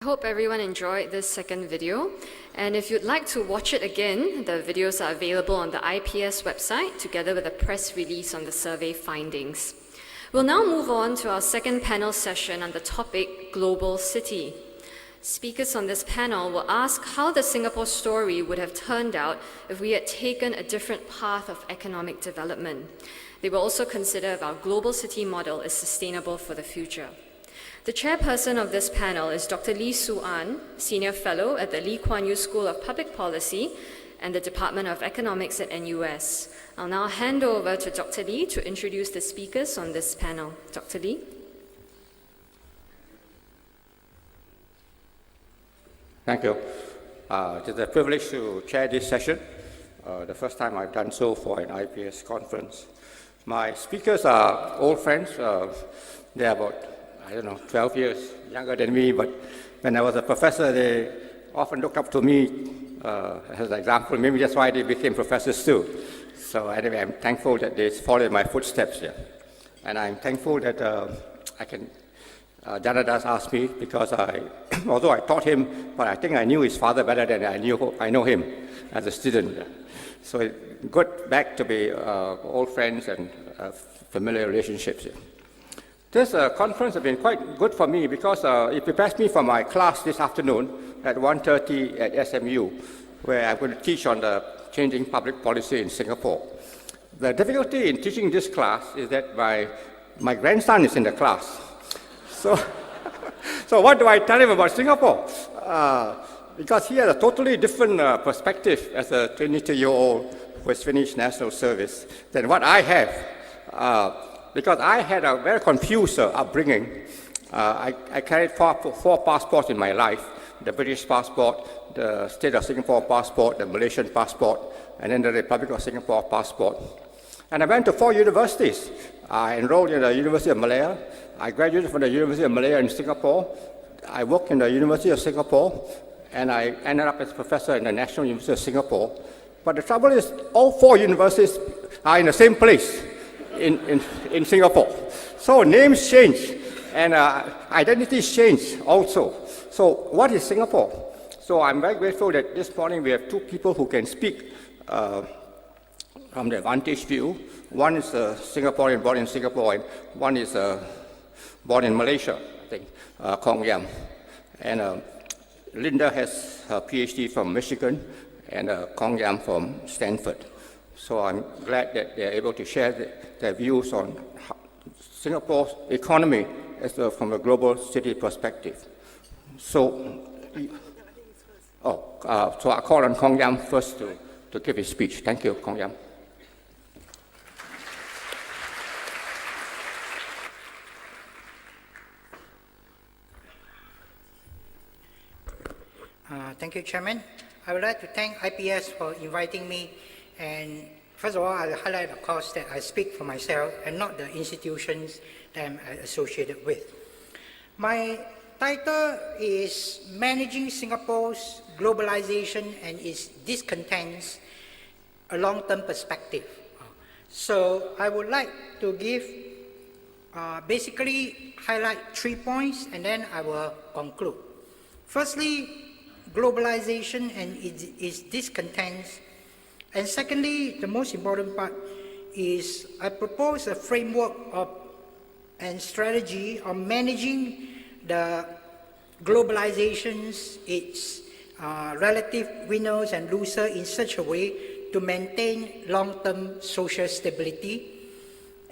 hope everyone enjoyed this second video. And if you'd like to watch it again, the videos are available on the IPS website together with a press release on the survey findings. We'll now move on to our second panel session on the topic Global City. Speakers on this panel will ask how the Singapore story would have turned out if we had taken a different path of economic development. They will also consider if our global city model is sustainable for the future. The chairperson of this panel is Dr. Lee Su-an, Senior Fellow at the Lee Kuan Yew School of Public Policy and the Department of Economics at NUS. I'll now hand over to Dr. Lee to introduce the speakers on this panel. Dr. Lee. Thank you. It is a privilege to chair this session, the first time I've done so for an IPS conference. My speakers are old friends. They're about 12 years younger than me, but when I was a professor, they often looked up to me as an example. Maybe that's why they became professors too. So anyway, I'm thankful that they followed my footsteps here. And I'm thankful that Janadas asked me because although I taught him, but I think I knew his father better than I know him as a student. So it's good back to be old friends and familiar relationships here. This conference has been quite good for me because it prepares me for my class this afternoon at 1:30 at SMU, where I'm going to teach on the changing public policy in Singapore. The difficulty in teaching this class is that my grandson is in the class. So what do I tell him about Singapore? Because he has a totally different perspective as a 22-year-old who has finished national service than what I have. Because I had a very confused upbringing. I carried four passports in my life: the British passport, the State of Singapore passport, the Malaysian passport, and then the Republic of Singapore passport. And I went to 4 universities. I enrolled in the University of Malaya. I graduated from the University of Malaya in Singapore. I worked in the University of Singapore, and I ended up as professor in the National University of Singapore. But the trouble is, all 4 universities are in the same place in Singapore. So names change, and identities change also. So what is Singapore? So I'm very grateful that this morning we have 2 people who can speak from the vantage view. One is a Singaporean born in Singapore, and one is born in Malaysia, I think, Kong Yam. And Linda has her PhD from Michigan, and Kong Yam from Stanford. So I'm glad that they're able to share their views on Singapore's economy from a global city perspective. So I call on Kong Yam first to give his speech. Thank you, Kong Yam. Thank you, Chairman. I would like to thank IPS for inviting me. And first of all, I'll highlight, of course, that I speak for myself and not the institutions that I'm associated with. My title is Managing Singapore's Globalization and Its Discontents, a Long-Term Perspective. So I would like to basically highlight 3 points, and then I will conclude. Firstly, globalization and its discontents. And secondly, the most important part is I propose a framework and strategy on managing the globalizations, its relative winners and losers in such a way to maintain long-term social stability.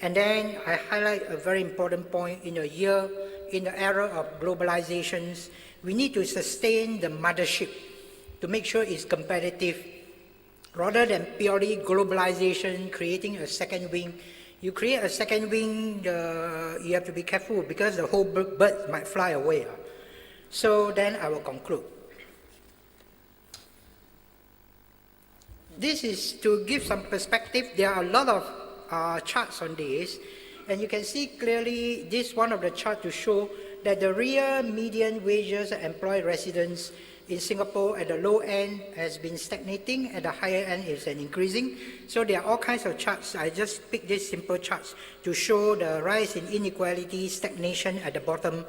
And then I highlight a very important point in the era of globalizations. We need to sustain the mothership to make sure it's competitive rather than purely globalization, creating a second wing. You create a second wing, you have to be careful because the whole bird might fly away. So then I will conclude. This is to give some perspective. There are a lot of charts on this, and you can see clearly this one of the charts to show that the real median wages of employed residents in Singapore at the low end has been stagnating, at the higher end is increasing. So there are all kinds of charts. I just picked these simple charts to show the rise in inequality, stagnation at the bottom.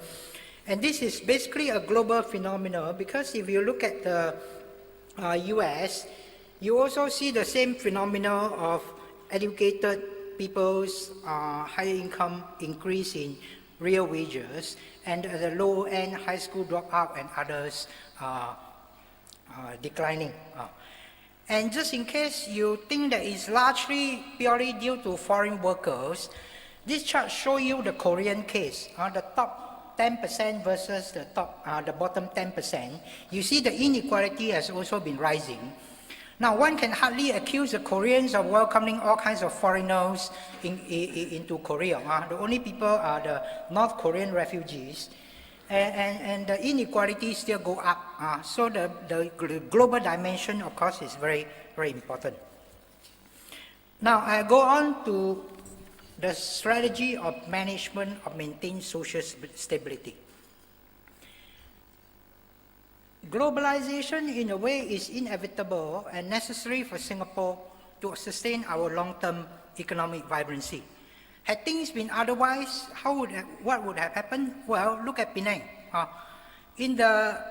And this is basically a global phenomenon because if you look at the US, you also see the same phenomenon of educated people's higher income increase in real wages, and at the low end, high school dropout and others declining. And just in case you think that it's largely purely due to foreign workers, this chart shows you the Korean case, the top 10% versus the bottom 10%. You see the inequality has also been rising. Now, one can hardly accuse the Koreans of welcoming all kinds of foreigners into Korea. The only people are the North Korean refugees. And the inequality still go up. So the global dimension, of course, is very, very important. Now, I go on to the strategy of management of maintained social stability. Globalization, in a way, is inevitable and necessary for Singapore to sustain our long-term economic vibrancy. Had things been otherwise, what would have happened? Well, look at Penang. In the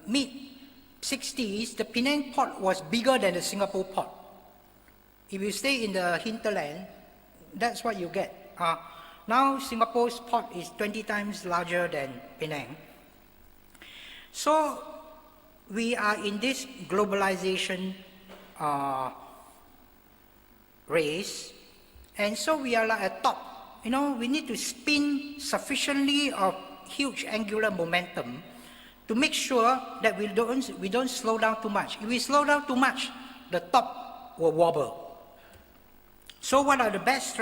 mid-60s, the Penang port was bigger than the Singapore port. If you stay in the hinterland, that's what you get. Now, Singapore's port is 20 times larger than Penang. So, we are in this globalization race, and so we are like at top. We need to spin sufficiently of huge angular momentum to make sure that we don't slow down too much. If we slow down too much, the top will wobble. So what are the best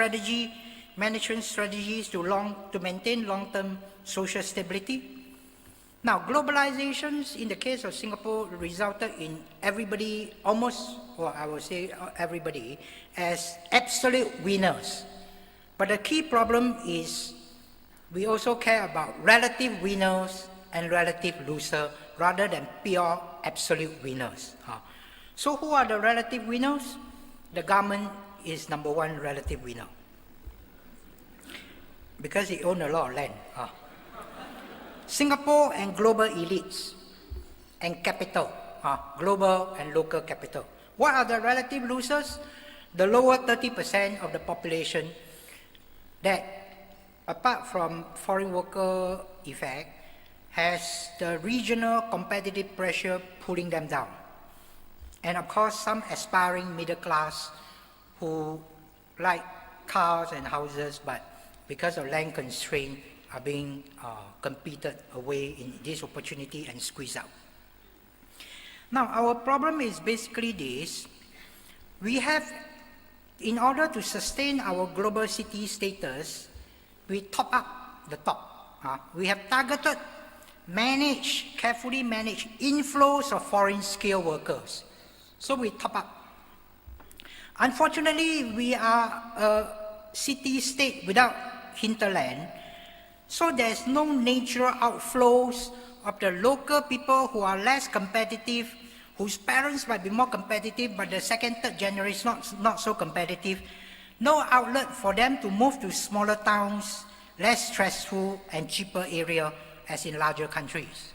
management strategies to maintain long-term social stability? Now, globalizations in the case of Singapore resulted in everybody, I would say everybody, as absolute winners. But the key problem is we also care about relative winners and relative losers rather than pure absolute winners. So who are the relative winners? The government is number one relative winner because it owns a lot of land. Singapore and global elites and capital, global and local capital. What are the relative losers? The lower 30% of the population that, apart from foreign worker effect, has the regional competitive pressure pulling them down. And of course, some aspiring middle class who like cars and houses, but because of land constraint, are being competed away in this opportunity and squeezed out. Now, our problem is basically this. We have, in order to sustain our global city status, we top up the top. We have targeted, carefully managed inflows of foreign skilled workers. So we top up. Unfortunately, we are a city-state without hinterland, so there's no natural outflows of the local people who are less competitive, whose parents might be more competitive, but the second, third generation not so competitive. No outlet for them to move to smaller towns, less stressful and cheaper area as in larger countries.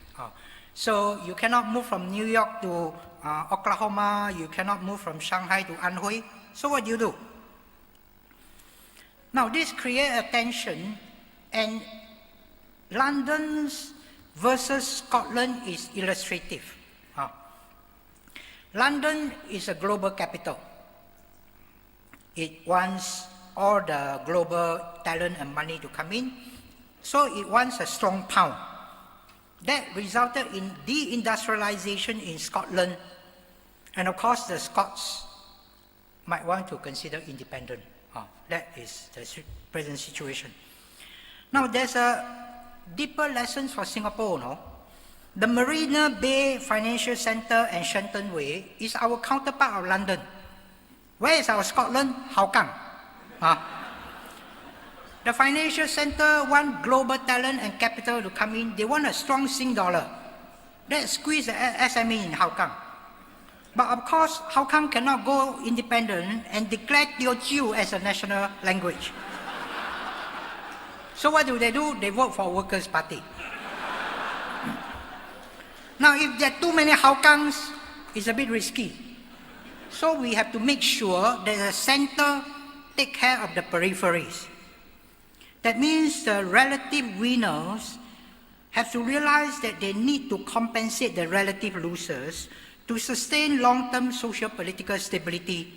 So you cannot move from New York to Oklahoma, you cannot move from Shanghai to Anhui. So what do you do? Now this creates a tension, and London's versus Scotland is illustrative. London is a global capital. It wants all the global talent and money to come in, so it wants a strong pound. That resulted in deindustrialization in Scotland, and of course the Scots might want to consider independent. That is the present situation. Now there's a deeper lesson for Singapore, no? The Marina Bay Financial Centre and Shenton Way is our counterpart of London. Where is our Scotland? Hougang. The financial centre want global talent and capital to come in. They want a strong Sing dollar. That squeeze the SME in Hougang. But of course, Hougang cannot go independent and declare Teochew as a national language. So what do? They vote for Workers' Party. Now, if there are too many Hougangs, it's a bit risky. So we have to make sure that the center take care of the peripheries. That means the relative winners have to realize that they need to compensate the relative losers to sustain long-term social political stability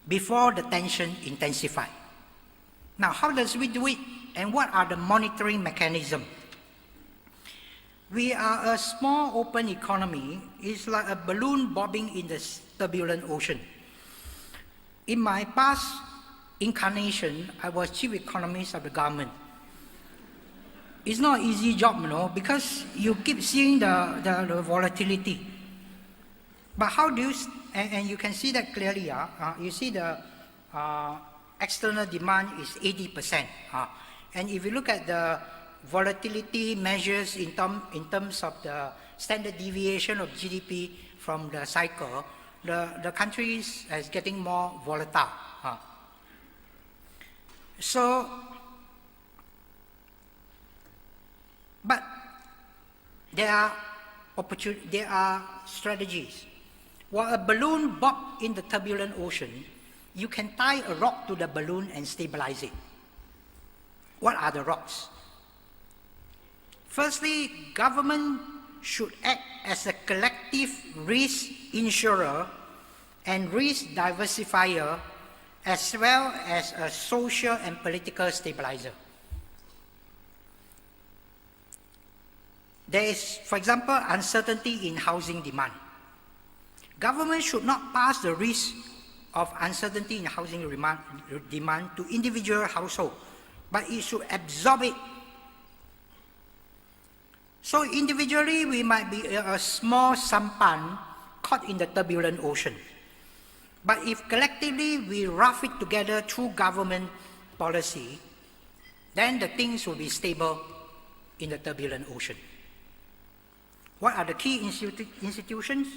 before the tension intensify. Now, how does we do it, and what are the monitoring mechanisms? We are a small open economy. It's like a balloon bobbing in the turbulent ocean. In my past incarnation, I was chief economist of the government. It's not an easy job, because you keep seeing the volatility. But how do you, and you can see that clearly, you see the external demand is 80%. And if you look at the volatility measures in terms of the standard deviation of GDP from the cycle, the country is getting more volatile. But there are strategies. While a balloon bobs in the turbulent ocean, you can tie a rock to the balloon and stabilize it. What are the rocks? Firstly, government should act as a collective risk insurer and risk diversifier, as well as a social and political stabilizer. There is, for example, uncertainty in housing demand. Government should not pass the risk of uncertainty in housing demand to individual households, but it should absorb it. So individually, we might be a small sampan caught in the turbulent ocean. But if collectively we rough it together through government policy, then the things will be stable in the turbulent ocean. What are the key institutions?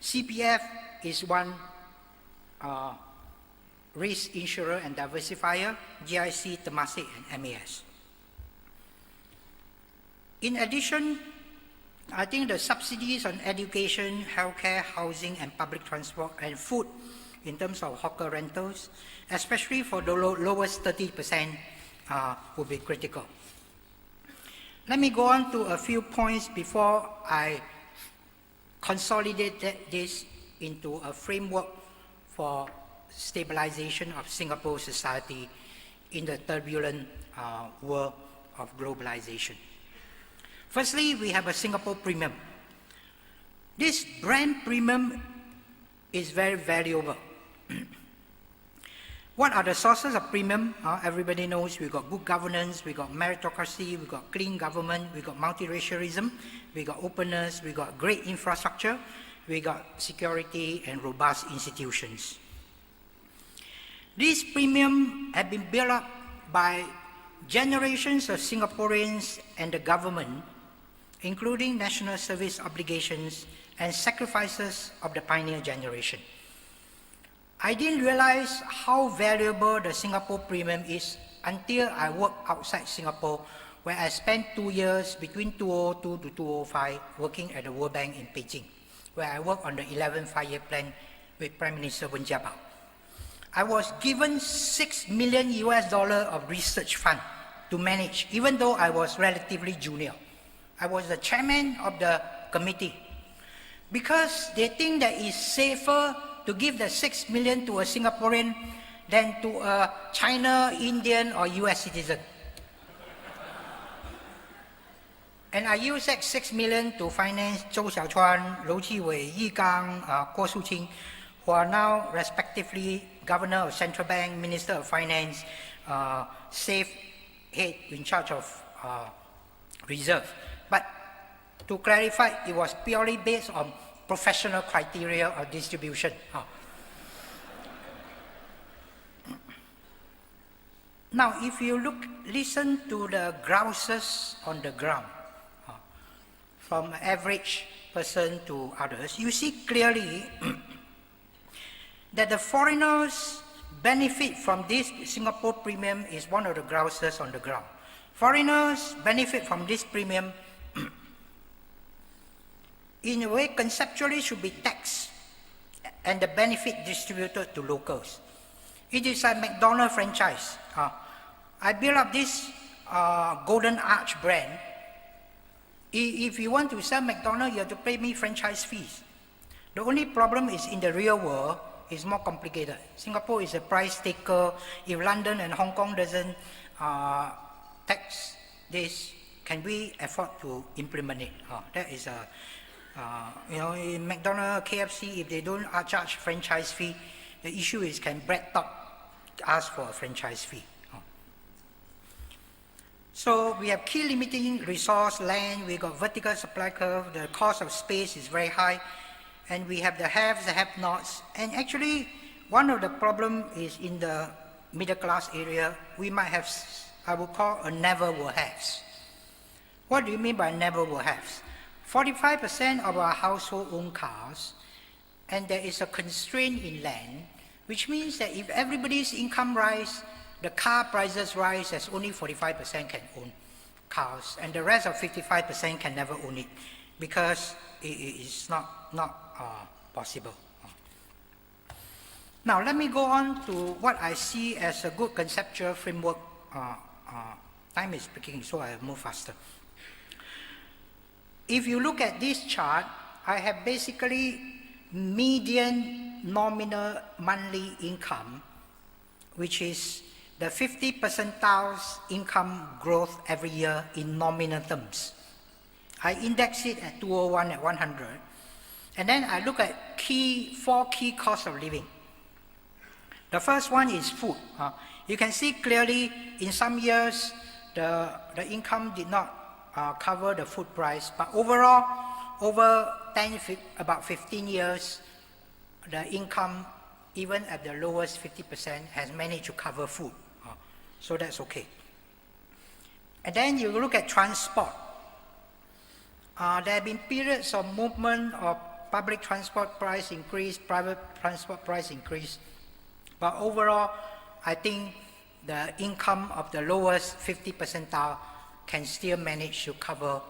CPF is one risk insurer and diversifier, GIC, Temasek, and MAS. In addition, I think the subsidies on education, healthcare, housing, and public transport, and food in terms of hawker rentals, especially for the lowest 30%, will be critical. Let me go on to a few points before I consolidate this into a framework for stabilization of Singapore society in the turbulent world of globalization. Firstly, we have a Singapore premium. This brand premium is very valuable. What are the sources of premium? Everybody knows we've got good governance, we've got meritocracy, we've got clean government, we've got multiracialism, we've got openness, we've got great infrastructure, we've got security and robust institutions. These premiums have been built up by generations of Singaporeans and the government, including national service obligations and sacrifices of the pioneer generation. I didn't realize how valuable the Singapore premium is until I worked outside Singapore, where I spent 2 years between 2002 to 2005 working at the World Bank in Beijing, where I worked on the 11th five-year plan with Prime Minister Wen Jiabao. I was given $6 million of research fund to manage, even though I was relatively junior. I was the chairman of the committee, because they think that it's safer to give the $6 million to a Singaporean than to a China, Indian, or US citizen. And I used that $6 million to finance Zhou Xiaochuan, Lou Jiwei, Yi Gang, Guo Shuqing, who are now respectively Governor of Central Bank, Minister of Finance, Safe Head in charge of Reserve. But to clarify, it was purely based on professional criteria of distribution. Now, if you listen to the grouses on the ground, from average person to others, you see clearly that the foreigners benefit from this Singapore premium is one of the grouses on the ground. Foreigners benefit from this premium in a way, conceptually should be taxed and the benefit distributed to locals. It is a McDonald's franchise. I built up this Golden Arch brand. If you want to sell McDonald's, you have to pay me franchise fees. The only problem is in the real world, it's more complicated. Singapore is a price taker. If London and Hong Kong doesn't tax this, can we afford to implement it? That is in McDonald's, KFC, if they don't charge franchise fee, the issue is can Bread Talk ask for a franchise fee? So we have key limiting resource, land, we got vertical supply curve, the cost of space is very high, and we have the haves, the have-nots, and actually one of the problem is in the middle class area, we might have, I would call a never will haves. What do you mean by never will haves? 45% of our household own cars, and there is a constraint in land, which means that if everybody's income rise, the car prices rise as only 45% can own cars, and the rest of 55% can never own it, because it is not possible. Now let me go on to what I see as a good conceptual framework. Time is ticking, so I move faster. If you look at this chart, I have basically median nominal monthly income, which is the 50 percentiles income growth every year in nominal terms. I index it at 201 at 100, and then I look at four key costs of living. The first one is food. You can see clearly in some years the income did not cover the food price, but overall, over about 15 years, the income, even at the lowest 50%, has managed to cover food. So that's okay. And then you look at transport. There have been periods of movement of public transport price increase, private transport price increase, but overall, I think the income of the lowest 50 percentile can still manage to cover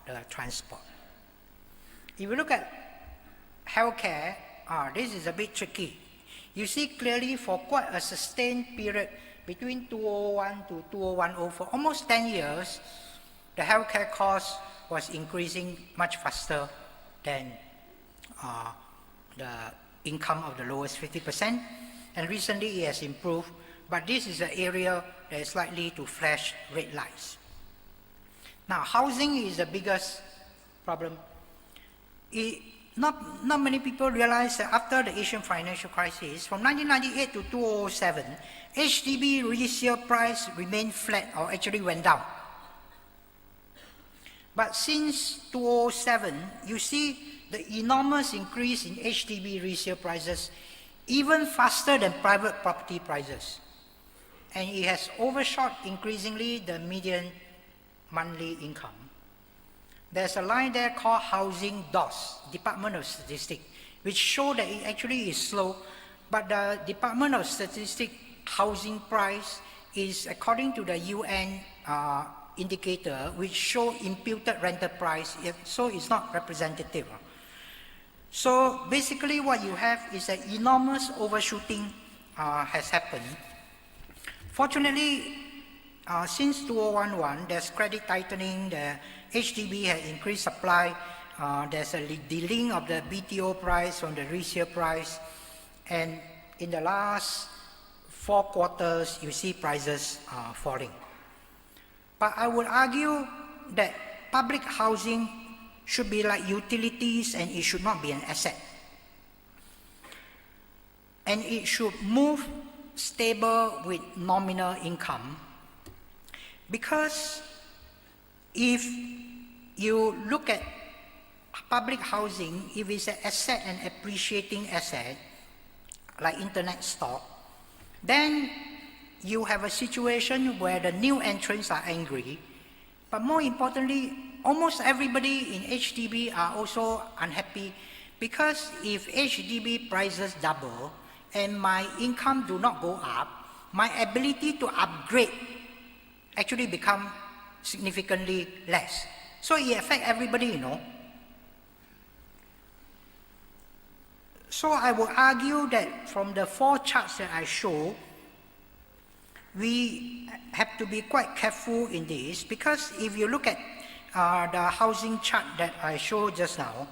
the transport. If you look at healthcare, this is a bit tricky. You see clearly for quite a sustained period between 2001 to 2010, for almost 10 years, the healthcare cost was increasing much faster than the income of the lowest 50%, and recently it has improved, but this is an area that is likely to flash red lights. Now, housing is the biggest problem. Not many people realize that after the Asian financial crisis, from 1998 to 2007, HDB resale price remained flat or actually went down. But since 2007, you see the enormous increase in HDB resale prices, even faster than private property prices. And it has overshot increasingly the median monthly income. There's a line there called Housing DOS, Department of Statistics, which show that it actually is slow, but the Department of Statistics housing price is according to the UN indicator, which show imputed rental price, so it's not representative. So basically what you have is an enormous overshooting has happened. Fortunately, since 2011, there's credit tightening, the HDB has increased supply, there's a de-link of the BTO price from the resale price, and in the last 4 quarters, you see prices falling. But I would argue that public housing should be like utilities and it should not be an asset. And it should move stable with nominal income, because if you look at public housing, if it's an asset and appreciating asset, like internet stock, then you have a situation where the new entrants are angry, but more importantly, almost everybody in HDB are also unhappy, because if HDB prices double and my income do not go up, my ability to upgrade actually become significantly less. So it affects everybody, you know. So I would argue that from the 4 charts that I show, we have to be quite careful in this, because if you look at the housing chart that I showed just now,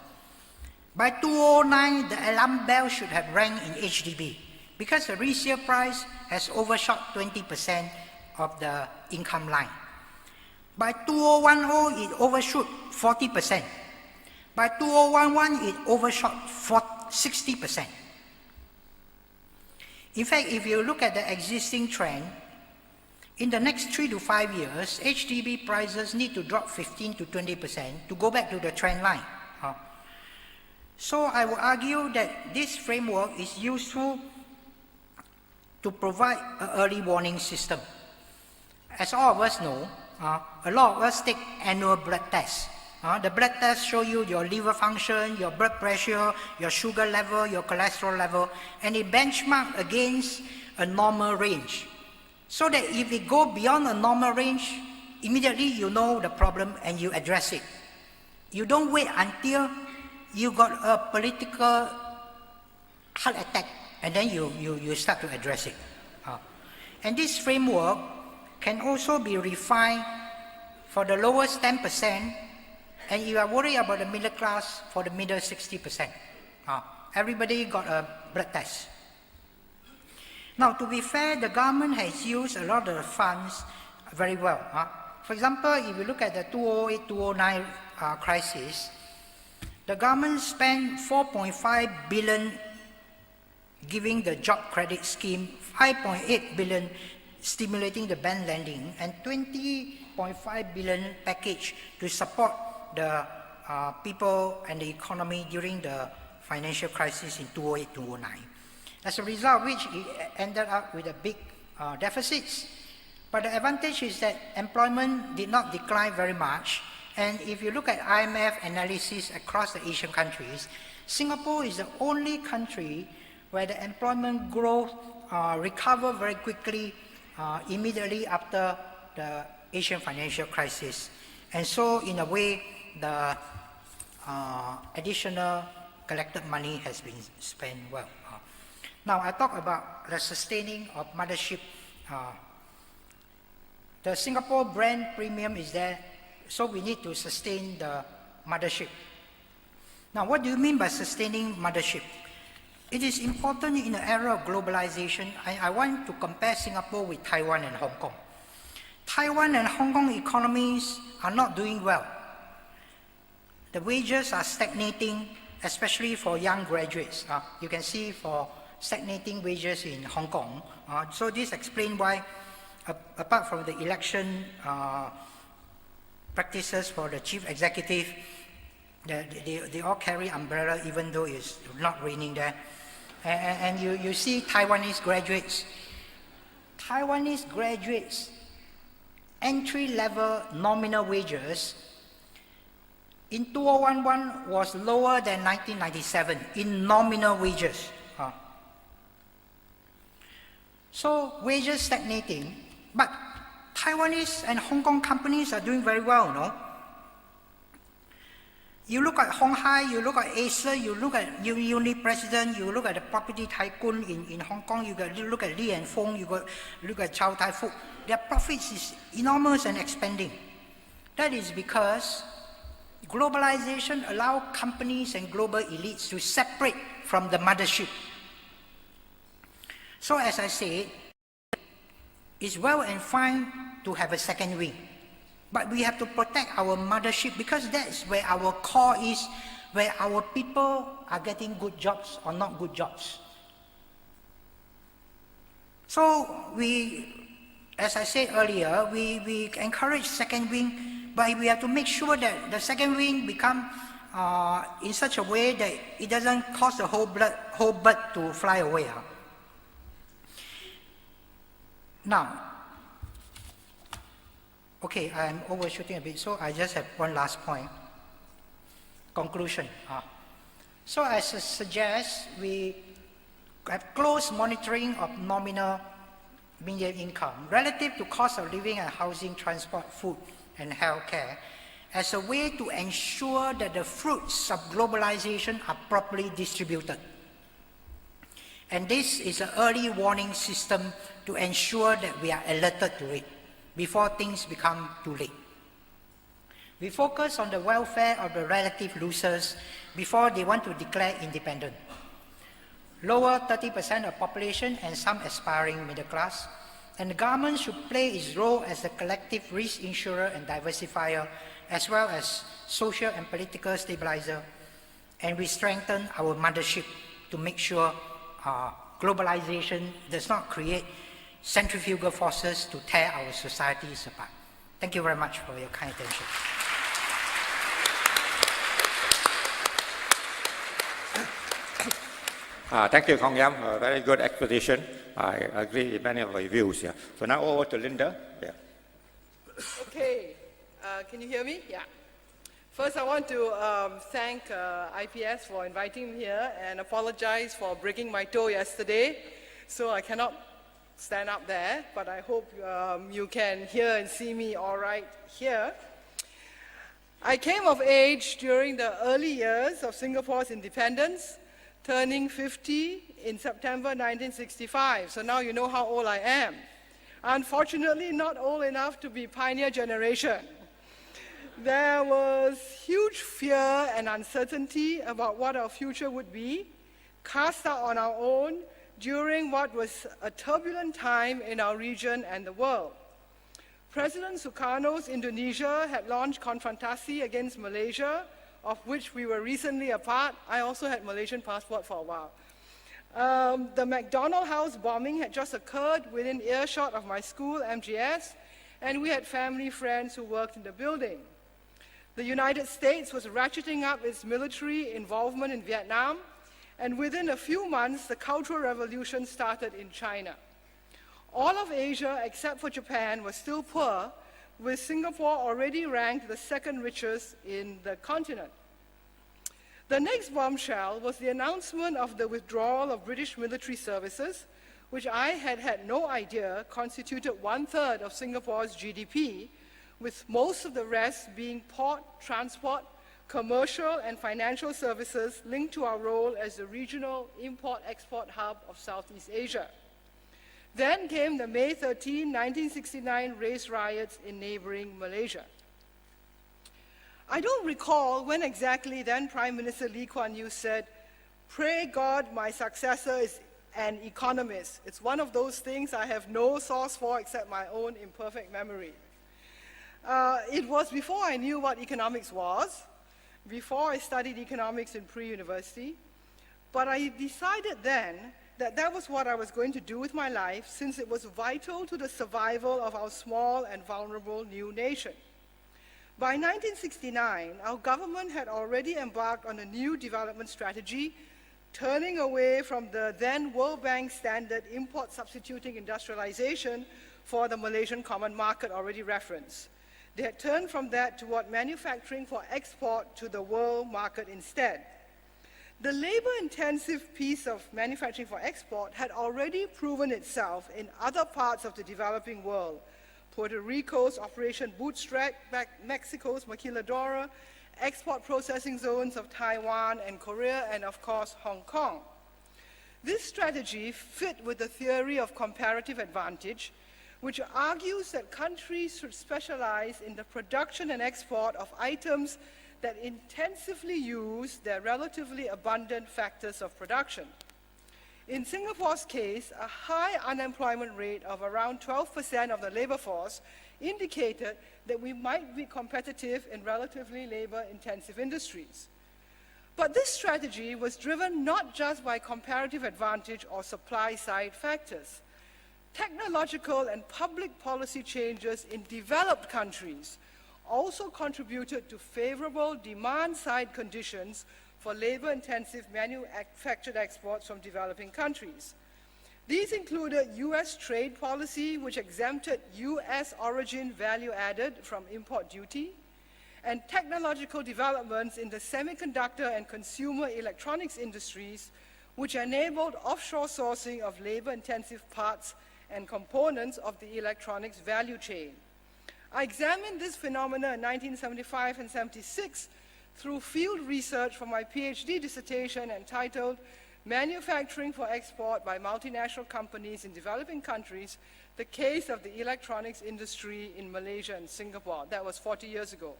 by 2009, the alarm bell should have rang in HDB, because the resale price has overshot 20% of the income line. By 2010, it overshot 40%. By 2011, it overshot 60%. In fact, if you look at the existing trend, in the next 3 to 5 years, HDB prices need to drop 15 to 20% to go back to the trend line. So I would argue that this framework is useful to provide an early warning system. As all of us know, a lot of us take annual blood tests. The blood tests show you your liver function, your blood pressure, your sugar level, your cholesterol level, and it benchmarks against a normal range. So that if it go beyond a normal range, immediately you know the problem and you address it. You don't wait until you got a political heart attack and then you start to address it. And this framework can also be refined for the lowest 10%, and you are worried about the middle class for the middle 60%. Everybody got a blood test. Now, to be fair, the government has used a lot of the funds very well. For example, if you look at the 2008-2009 crisis, the government spent 4.5 billion giving the job credit scheme, 5.8 billion stimulating the bank lending, and 20.5 billion package to support the people and the economy during the financial crisis in 2008-2009. As a result of which, it ended up with a big deficits. But the advantage is that employment did not decline very much. And if you look at IMF analysis across the Asian countries, Singapore is the only country where the employment growth recovered very quickly immediately after the Asian financial crisis. And so, in a way, the additional collected money has been spent well. Now, I talk about the sustaining of mothership. The Singapore brand premium is there, so we need to sustain the mothership. Now, what do you mean by sustaining mothership? It is important in the era of globalization. I want to compare Singapore with Taiwan and Hong Kong. Taiwan and Hong Kong economies are not doing well. The wages are stagnating, especially for young graduates. You can see for stagnating wages in Hong Kong. So this explains why, apart from the election practices for the chief executive, they all carry umbrella even though it's not raining there. And you see Taiwanese graduates. Taiwanese graduates, entry-level nominal wages in 2011 was lower than 1997 in nominal wages. So wages stagnating, but Taiwanese and Hong Kong companies are doing very well, no? You look at Hong Hai, you look at Acer, you look at Uni President, you look at the property tycoon in Hong Kong, you look at Li and Fong, you look at Chow Tai Fook. Their profits is enormous and expanding. That is because globalization allows companies and global elites to separate from the mothership. So as I said, it's well and fine to have a second wing. But we have to protect our mothership because that's where our core is, where our people are getting good jobs or not good jobs. So as I said earlier, we encourage second wing, but we have to make sure that the second wing become in such a way that it doesn't cause the whole bird to fly away. Now, okay, I'm overshooting a bit, so I just have one last point. Conclusion. So I suggest we have close monitoring of nominal median income relative to cost of living and housing, transport, food, and healthcare as a way to ensure that the fruits of globalization are properly distributed. And this is an early warning system to ensure that we are alerted to it before things become too late. We focus on the welfare of the relative losers before they want to declare independent. Lower 30% of population and some aspiring middle class, and the government should play its role as a collective risk insurer and diversifier, as well as social and political stabilizer. And we strengthen our mothership to make sure globalization does not create centrifugal forces to tear our societies apart. Thank you very much for your kind attention. Thank you, Kong Yam. A very good exposition. I agree with many of your views. Yeah. So now over to Linda. Yeah. Okay, can you hear me? Yeah. First, I want to thank IPS for inviting me here and apologize for breaking my toe yesterday. So I cannot stand up there, but I hope you can hear and see me all right here. I came of age during the early years of Singapore's independence, turning 50 in September 1965. So now you know how old I am. Unfortunately, not old enough to be pioneer generation. There was huge fear and uncertainty about what our future would be, cast out on our own during what was a turbulent time in our region and the world. President Sukarno's Indonesia had launched confrontasi against Malaysia, of which we were recently a part. I also had Malaysian passport for a while. The McDonald House bombing had just occurred within earshot of my school, MGS, and we had family friends who worked in the building. The United States was ratcheting up its military involvement in Vietnam, and within a few months, the Cultural Revolution started in China. All of Asia, except for Japan, was still poor, with Singapore already ranked the second richest in the continent. The next bombshell was the announcement of the withdrawal of British military services, which I had no idea constituted 1/3 of Singapore's GDP, with most of the rest being port, transport, commercial and financial services linked to our role as the regional import-export hub of Southeast Asia. Then came the May 13, 1969 race riots in neighboring Malaysia. I don't recall when exactly then Prime Minister Lee Kuan Yew said, "Pray God my successor is an economist." It's one of those things I have no source for except my own imperfect memory. It was before I knew what economics was, before I studied economics in pre-university, but I decided then that was what I was going to do with my life, since it was vital to the survival of our small and vulnerable new nation. By 1969, our government had already embarked on a new development strategy, turning away from the then World Bank standard import substituting industrialization for the Malaysian common market already referenced. They had turned from that toward manufacturing for export to the world market instead. The labor-intensive piece of manufacturing for export had already proven itself in other parts of the developing world. Puerto Rico's Operation Bootstrap, Mexico's Maquiladora, export processing zones of Taiwan and Korea, and of course, Hong Kong. This strategy fit with the theory of comparative advantage, which argues that countries should specialize in the production and export of items that intensively use their relatively abundant factors of production. In Singapore's case, a high unemployment rate of around 12% of the labor force indicated that we might be competitive in relatively labor-intensive industries. But this strategy was driven not just by comparative advantage or supply-side factors. Technological and public policy changes in developed countries also contributed to favorable demand-side conditions for labor-intensive manufactured exports from developing countries. These included US trade policy, which exempted US origin value added from import duty, and technological developments in the semiconductor and consumer electronics industries, which enabled offshore sourcing of labor-intensive parts and components of the electronics value chain. I examined this phenomena in 1975 and 76 through field research for my PhD dissertation entitled manufacturing for export by multinational companies in developing countries, the case of the electronics industry in Malaysia and Singapore. That was 40 years ago.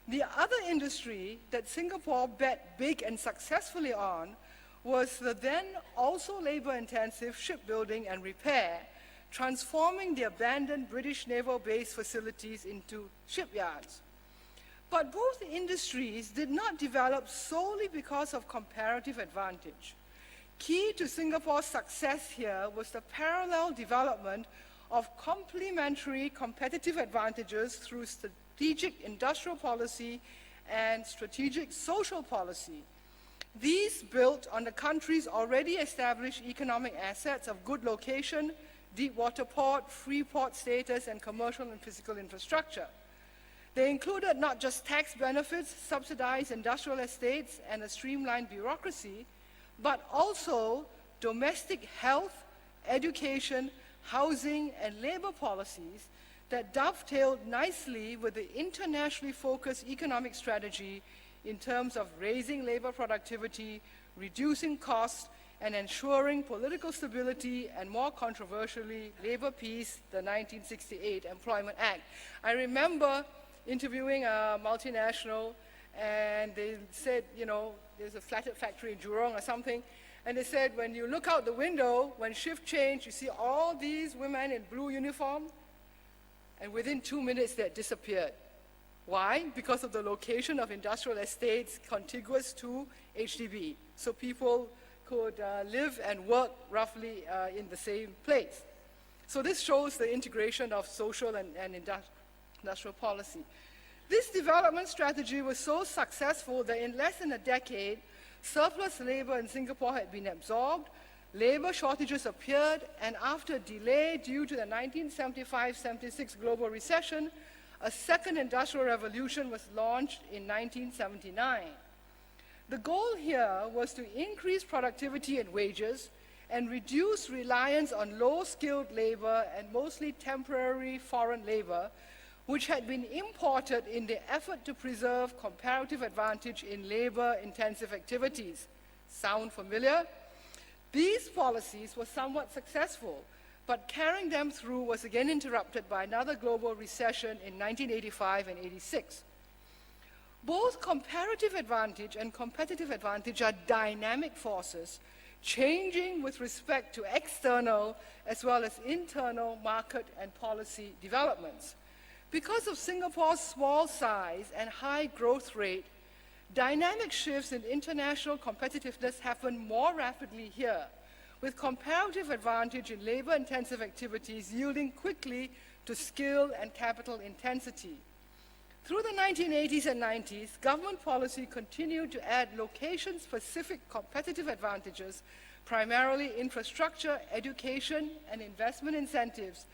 The other industry that Singapore bet big and successfully on was the then also labor-intensive shipbuilding and repair, transforming the abandoned British naval base facilities into shipyards. But both industries did not develop solely because of comparative advantage. Key to Singapore's success here was the parallel development of complementary competitive advantages through strategic industrial policy and strategic social policy. These built on the country's already established economic assets of good location, deep water port, free port status, and commercial and physical infrastructure. They included not just tax benefits, subsidized industrial estates, and a streamlined bureaucracy, but also domestic health, education, housing, and labor policies that dovetailed nicely with the internationally focused economic strategy in terms of raising labor productivity, reducing costs, and ensuring political stability, and more controversially, labor peace, the 1968 Employment Act. I remember interviewing a multinational, and they said, you know, there's a flatted factory in Jurong or something, and they said when you look out the window, when shift change, you see all these women in blue uniform, and within 2 minutes they had disappeared. Why? Because of the location of industrial estates contiguous to HDB, so people could live and work roughly in the same place. So this shows the integration of social and industrial policy. This development strategy was so successful that in less than a decade, surplus labor in Singapore had been absorbed, labor shortages appeared, and after delay due to the 1975-76 global recession, a second industrial revolution was launched in 1979. The goal here was to increase productivity and wages and reduce reliance on low-skilled labor and mostly temporary foreign labor, which had been imported in the effort to preserve comparative advantage in labor-intensive activities. Sound familiar? These policies were somewhat successful, but carrying them through was again interrupted by another global recession in 1985 and 86. Both comparative advantage and competitive advantage are dynamic forces, changing with respect to external as well as internal market and policy developments. Because of Singapore's small size and high growth rate, dynamic shifts in international competitiveness happen more rapidly here, with comparative advantage in labor-intensive activities yielding quickly to skill and capital intensity. Through the 1980s and 90s, government policy continued to add location-specific competitive advantages, primarily infrastructure, education, and investment incentives,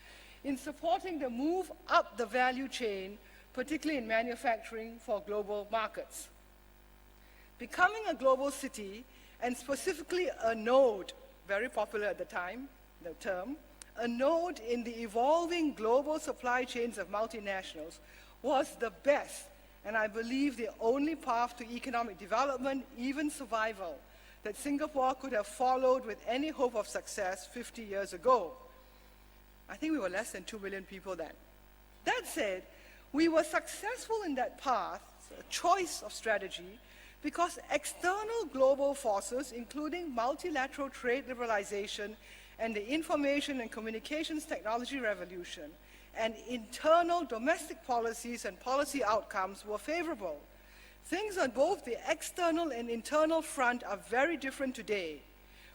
in supporting the move up the value chain, particularly in manufacturing for global markets. Becoming a global city, and specifically a node, very popular at the time, the term, a node in the evolving global supply chains of multinationals, was the best, and I believe the only path to economic development, even survival, that Singapore could have followed with any hope of success 50 years ago. I think we were less than 2 million people then. That said, we were successful in that path, a choice of strategy, because external global forces, including multilateral trade liberalization and the information and communications technology revolution, and internal domestic policies and policy outcomes were favorable. Things on both the external and internal front are very different today,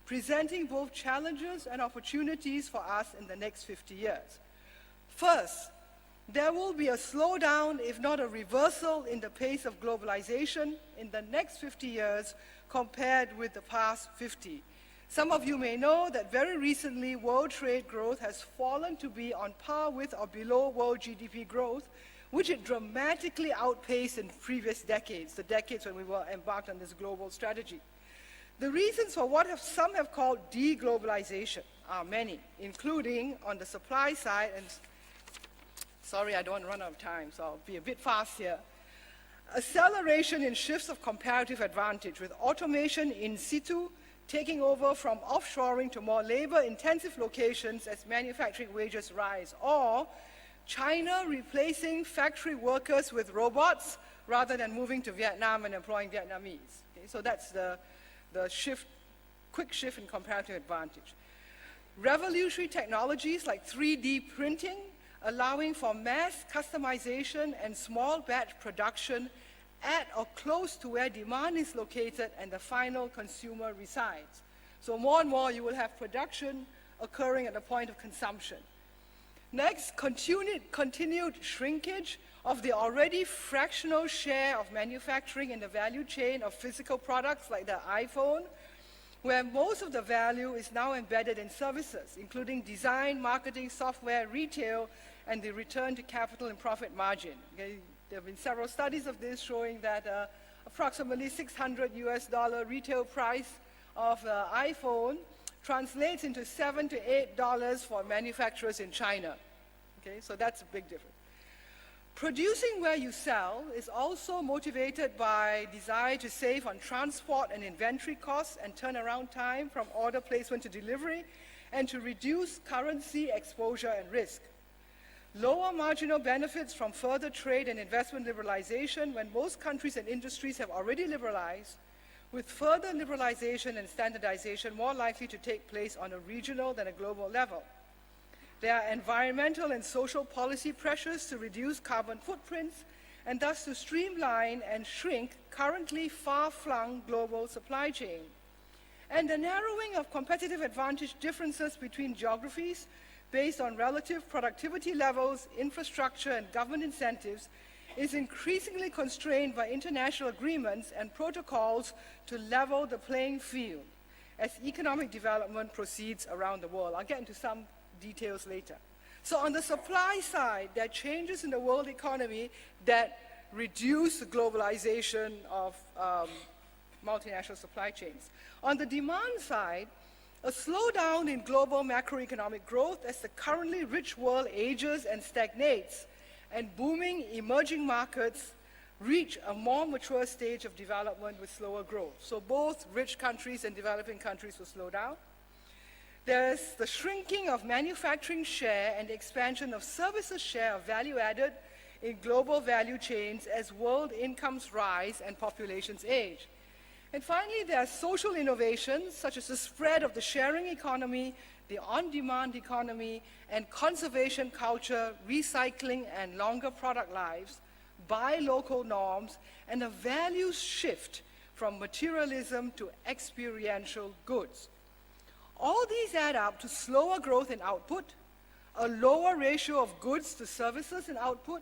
presenting both challenges and opportunities for us in the next 50 years. First, there will be a slowdown, if not a reversal, in the pace of globalization in the next 50 years compared with the past 50. Some of you may know that very recently, world trade growth has fallen to be on par with or below world GDP growth, which it dramatically outpaced in previous decades, the decades when we were embarked on this global strategy. The reasons for what some have called deglobalization are many, including on the supply side, and sorry, I don't want to run out of time, so I'll be a bit fast here. Acceleration in shifts of comparative advantage with automation in situ, taking over from offshoring to more labor-intensive locations as manufacturing wages rise, or China replacing factory workers with robots rather than moving to Vietnam and employing Vietnamese. Okay, so that's the shift, quick shift in comparative advantage. Revolutionary technologies like 3D printing, allowing for mass customization and small batch production at or close to where demand is located and the final consumer resides. So more and more you will have production occurring at the point of consumption. Next, continued shrinkage of the already fractional share of manufacturing in the value chain of physical products like the iPhone, where most of the value is now embedded in services, including design, marketing, software, retail, and the return to capital and profit margin. Okay? There have been several studies of this showing that approximately $600 retail price of iPhone translates into $7 to $8 for manufacturers in China. Okay, so that's a big difference. Producing where you sell is also motivated by desire to save on transport and inventory costs and turnaround time from order placement to delivery, and to reduce currency exposure and risk. Lower marginal benefits from further trade and investment liberalization when most countries and industries have already liberalized, with further liberalization and standardization more likely to take place on a regional than a global level. There are environmental and social policy pressures to reduce carbon footprints and thus to streamline and shrink currently far-flung global supply chain. And the narrowing of competitive advantage differences between geographies based on relative productivity levels, infrastructure, and government incentives is increasingly constrained by international agreements and protocols to level the playing field as economic development proceeds around the world. I'll get into some details later. So on the supply side, there are changes in the world economy that reduce the globalization of multinational supply chains. On the demand side, a slowdown in global macroeconomic growth as the currently rich world ages and stagnates, and booming emerging markets reach a more mature stage of development with slower growth. So both rich countries and developing countries will slow down. There's the shrinking of manufacturing share and expansion of services share of value added in global value chains as world incomes rise and populations age. And finally, there are social innovations such as the spread of the sharing economy, the on-demand economy, and conservation culture, recycling and longer product lives, buy local norms, and a values shift from materialism to experiential goods. All these add up to slower growth in output, a lower ratio of goods to services in output,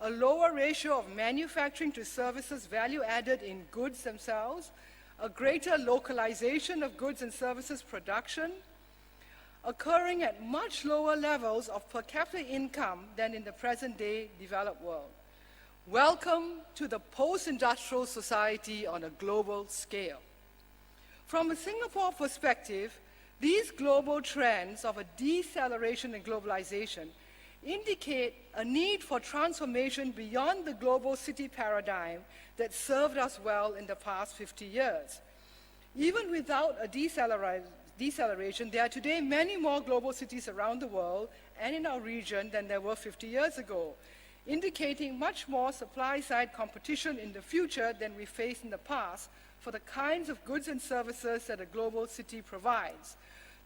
a lower ratio of manufacturing to services value added in goods themselves, a greater localization of goods and services production, occurring at much lower levels of per capita income than in the present-day developed world. Welcome to the post-industrial society on a global scale. From a Singapore perspective, these global trends of a deceleration in globalization indicate a need for transformation beyond the global city paradigm that served us well in the past 50 years. Even without a deceleration, there are today many more global cities around the world and in our region than there were 50 years ago, indicating much more supply-side competition in the future than we faced in the past for the kinds of goods and services that a global city provides.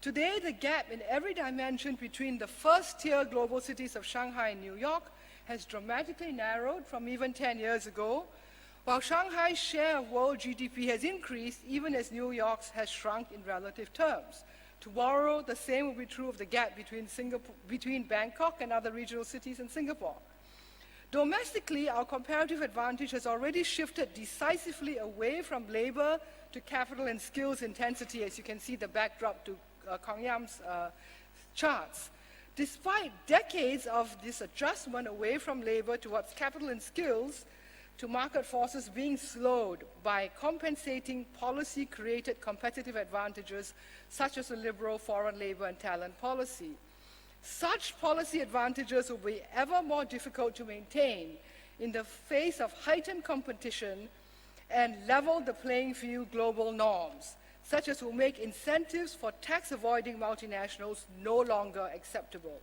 Today, the gap in every dimension between the first-tier global cities of Shanghai and New York has dramatically narrowed from even 10 years ago, while Shanghai's share of world GDP has increased even as New York's has shrunk in relative terms. Tomorrow, the same will be true of the gap between Bangkok and other regional cities in Singapore. Domestically, our comparative advantage has already shifted decisively away from labor to capital and skills intensity, as you can see the backdrop to Kong Yam's charts. Despite decades of this adjustment away from labor towards capital and skills to market forces being slowed by compensating policy-created competitive advantages such as a liberal foreign labor and talent policy. Such policy advantages will be ever more difficult to maintain in the face of heightened competition and level the playing field global norms. such as will make incentives for tax-avoiding multinationals no longer acceptable.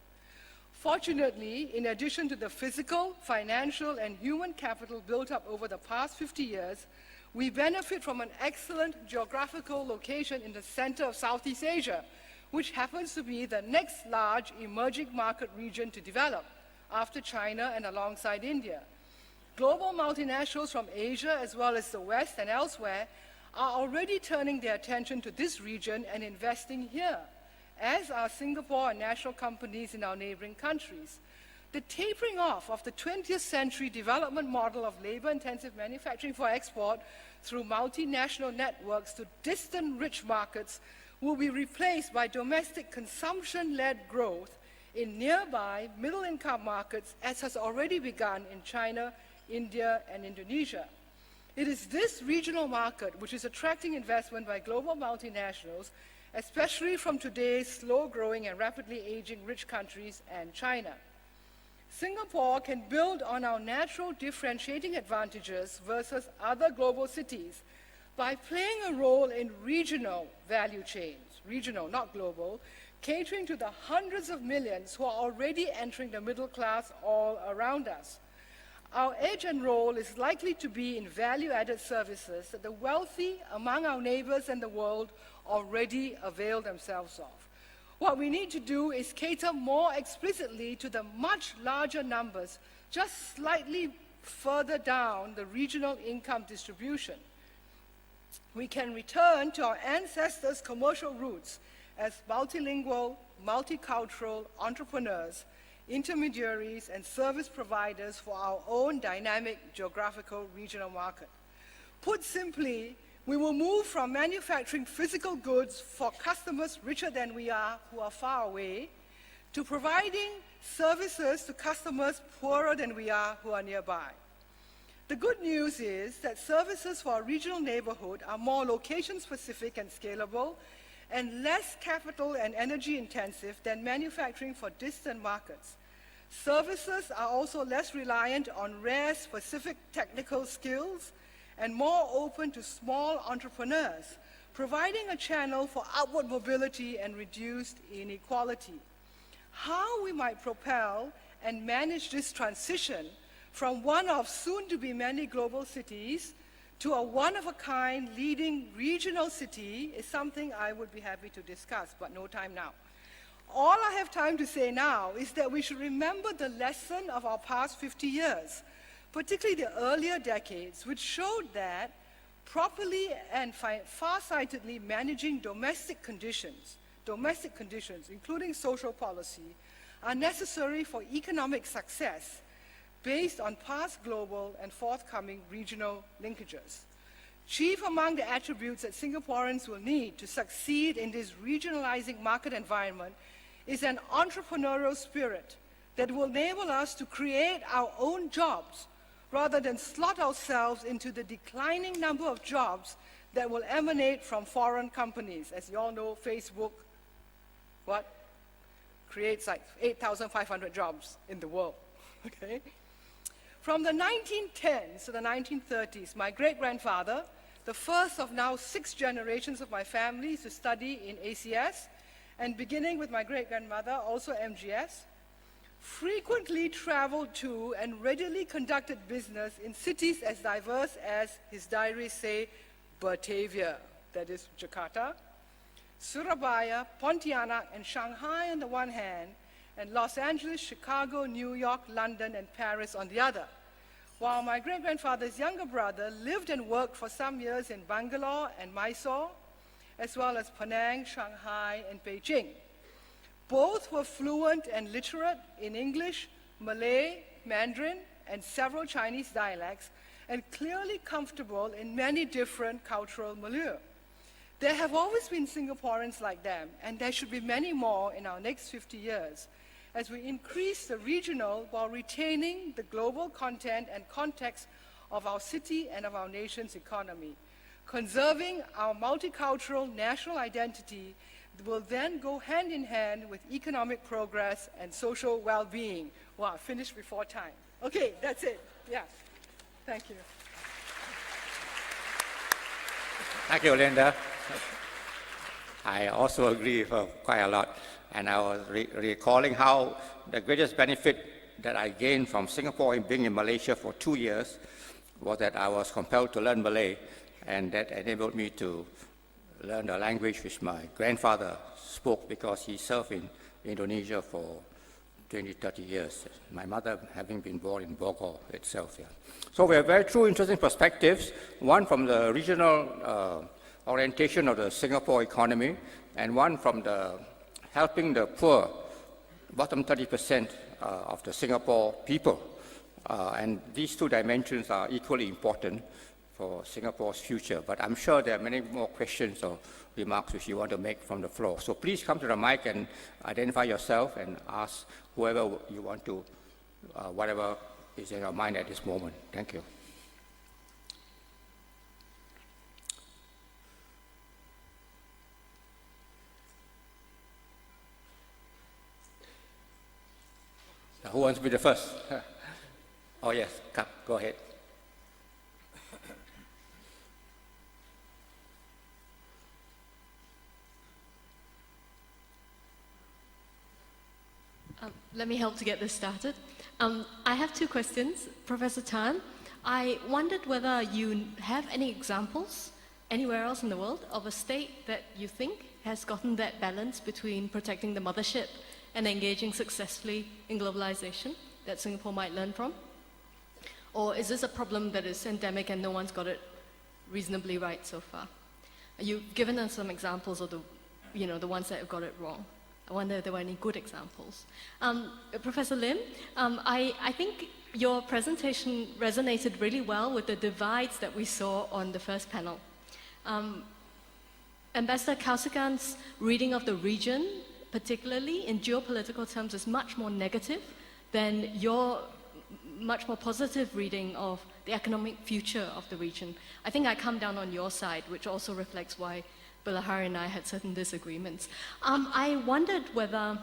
Fortunately, in addition to the physical, financial, and human capital built up over the past 50 years, we benefit from an excellent geographical location in the center of Southeast Asia, which happens to be the next large emerging market region to develop, after China and alongside India. Global multinationals from Asia, as well as the West and elsewhere, are already turning their attention to this region and investing here, as are Singapore and national companies in our neighboring countries. The tapering off of the 20th century development model of labor-intensive manufacturing for export through multinational networks to distant rich markets will be replaced by domestic consumption-led growth in nearby middle-income markets, as has already begun in China, India, and Indonesia. It is this regional market which is attracting investment by global multinationals, especially from today's slow-growing and rapidly aging rich countries and China. Singapore can build on our natural differentiating advantages versus other global cities by playing a role in regional value chains, regional, not global, catering to the hundreds of millions who are already entering the middle class all around us. Our edge and role is likely to be in value-added services that the wealthy among our neighbors and the world already avail themselves of. What we need to do is cater more explicitly to the much larger numbers just slightly further down the regional income distribution. We can return to our ancestors' commercial roots as multilingual, multicultural entrepreneurs, intermediaries, and service providers for our own dynamic geographical regional market. Put simply, we will move from manufacturing physical goods for customers richer than we are who are far away to providing services to customers poorer than we are who are nearby. The good news is that services for our regional neighborhood are more location-specific and scalable and less capital and energy intensive than manufacturing for distant markets. Services are also less reliant on rare specific technical skills and more open to small entrepreneurs, providing a channel for upward mobility and reduced inequality. How we might propel and manage this transition from one of soon-to-be many global cities to a one-of-a-kind leading regional city is something I would be happy to discuss, but no time now. All I have time to say now is that we should remember the lesson of our past 50 years, particularly the earlier decades, which showed that properly and far-sightedly managing domestic conditions, including social policy, are necessary for economic success based on past global and forthcoming regional linkages. Chief among the attributes that Singaporeans will need to succeed in this regionalizing market environment is an entrepreneurial spirit that will enable us to create our own jobs rather than slot ourselves into the declining number of jobs that will emanate from foreign companies. As you all know, Facebook, creates like 8,500 jobs in the world, okay? From the 1910s to the 1930s, my great-grandfather, the first of now 6 generations of my family to study in ACS, and beginning with my great-grandmother, also MGS, frequently traveled to and readily conducted business in cities as diverse as his diaries say, Batavia, that is Jakarta, Surabaya, Pontianak, and Shanghai on the one hand, and Los Angeles, Chicago, New York, London, and Paris on the other. While my great-grandfather's younger brother lived and worked for some years in Bangalore and Mysore, as well as Penang, Shanghai, and Beijing. Both were fluent and literate in English, Malay, Mandarin, and several Chinese dialects, and clearly comfortable in many different cultural milieux. There have always been Singaporeans like them, and there should be many more in our next 50 years, as we increase the regional while retaining the global content and context of our city and of our nation's economy. Conserving our multicultural national identity will then go hand in hand with economic progress and social well-being. Wow, I finished before time. Okay, that's it. Yeah, thank you. Thank you, Linda. I also agree with her quite a lot. And I was recalling how the greatest benefit that I gained from Singapore in being in Malaysia for 2 years was that I was compelled to learn Malay, and that enabled me to learn the language which my grandfather spoke because he served in Indonesia for 20, 30 years. My mother having been born in Bogor itself. Yeah. So we have very two interesting perspectives, one from the regional orientation of the Singapore economy, and one from the helping the poor, bottom 30% of the Singapore people. And these two dimensions are equally important for Singapore's future. But I'm sure there are many more questions or remarks which you want to make from the floor. So please come to the mic and identify yourself and ask whoever you want to, whatever is in your mind at this moment. Thank you. Now, who wants to be the first? Oh yes, come, go ahead. Let me help to get this started. I have two questions. Professor Tan, I wondered whether you have any examples anywhere else in the world of a state that you think has gotten that balance between protecting the mothership and engaging successfully in globalization that Singapore might learn from? Or is this a problem that is endemic and no one's got it reasonably right so far? You've given us some examples of the ones that have got it wrong. I wonder if there were any good examples. Professor Lim, I think your presentation resonated really well with the divides that we saw on the first panel. Ambassador Kausikan's reading of the region, particularly in geopolitical terms, is much more negative than your much more positive reading of the economic future of the region. I think I come down on your side, which also reflects why Bilahari and I had certain disagreements. I wondered whether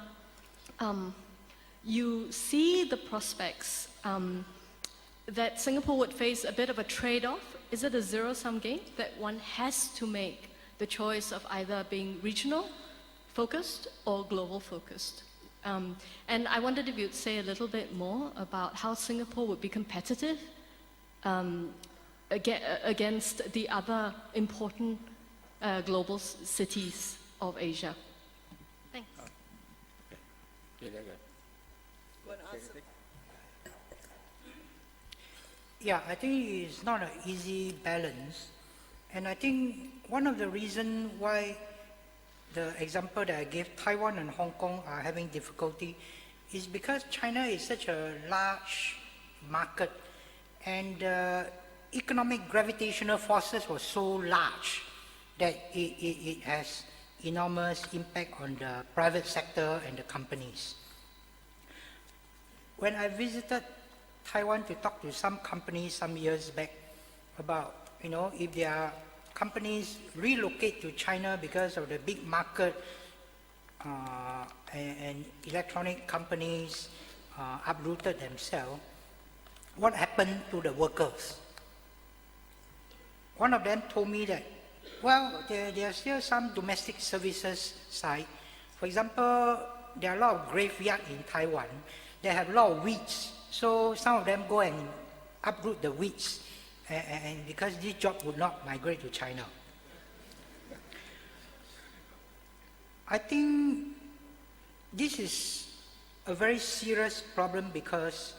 you see the prospects that Singapore would face a bit of a trade-off. Is it a zero-sum game that one has to make the choice of either being regional focused or global focused? And I wondered if you'd say a little bit more about how Singapore would be competitive against the other important global cities of Asia. Thanks. Yeah, I think it's not an easy balance. And I think one of the reasons why the example that I gave, Taiwan and Hong Kong are having difficulty, is because China is such a large market and economic gravitational forces were so large that it has enormous impact on the private sector and the companies. When I visited Taiwan to talk to some companies some years back about, if their companies relocate to China because of the big market and electronic companies uprooted themselves, what happened to the workers? One of them told me that, well, there are still some domestic services side. For example, there are a lot of graveyards in Taiwan. They have a lot of weeds. So some of them go and uproot the weeds, and because this job would not migrate to China. I think this is a very serious problem because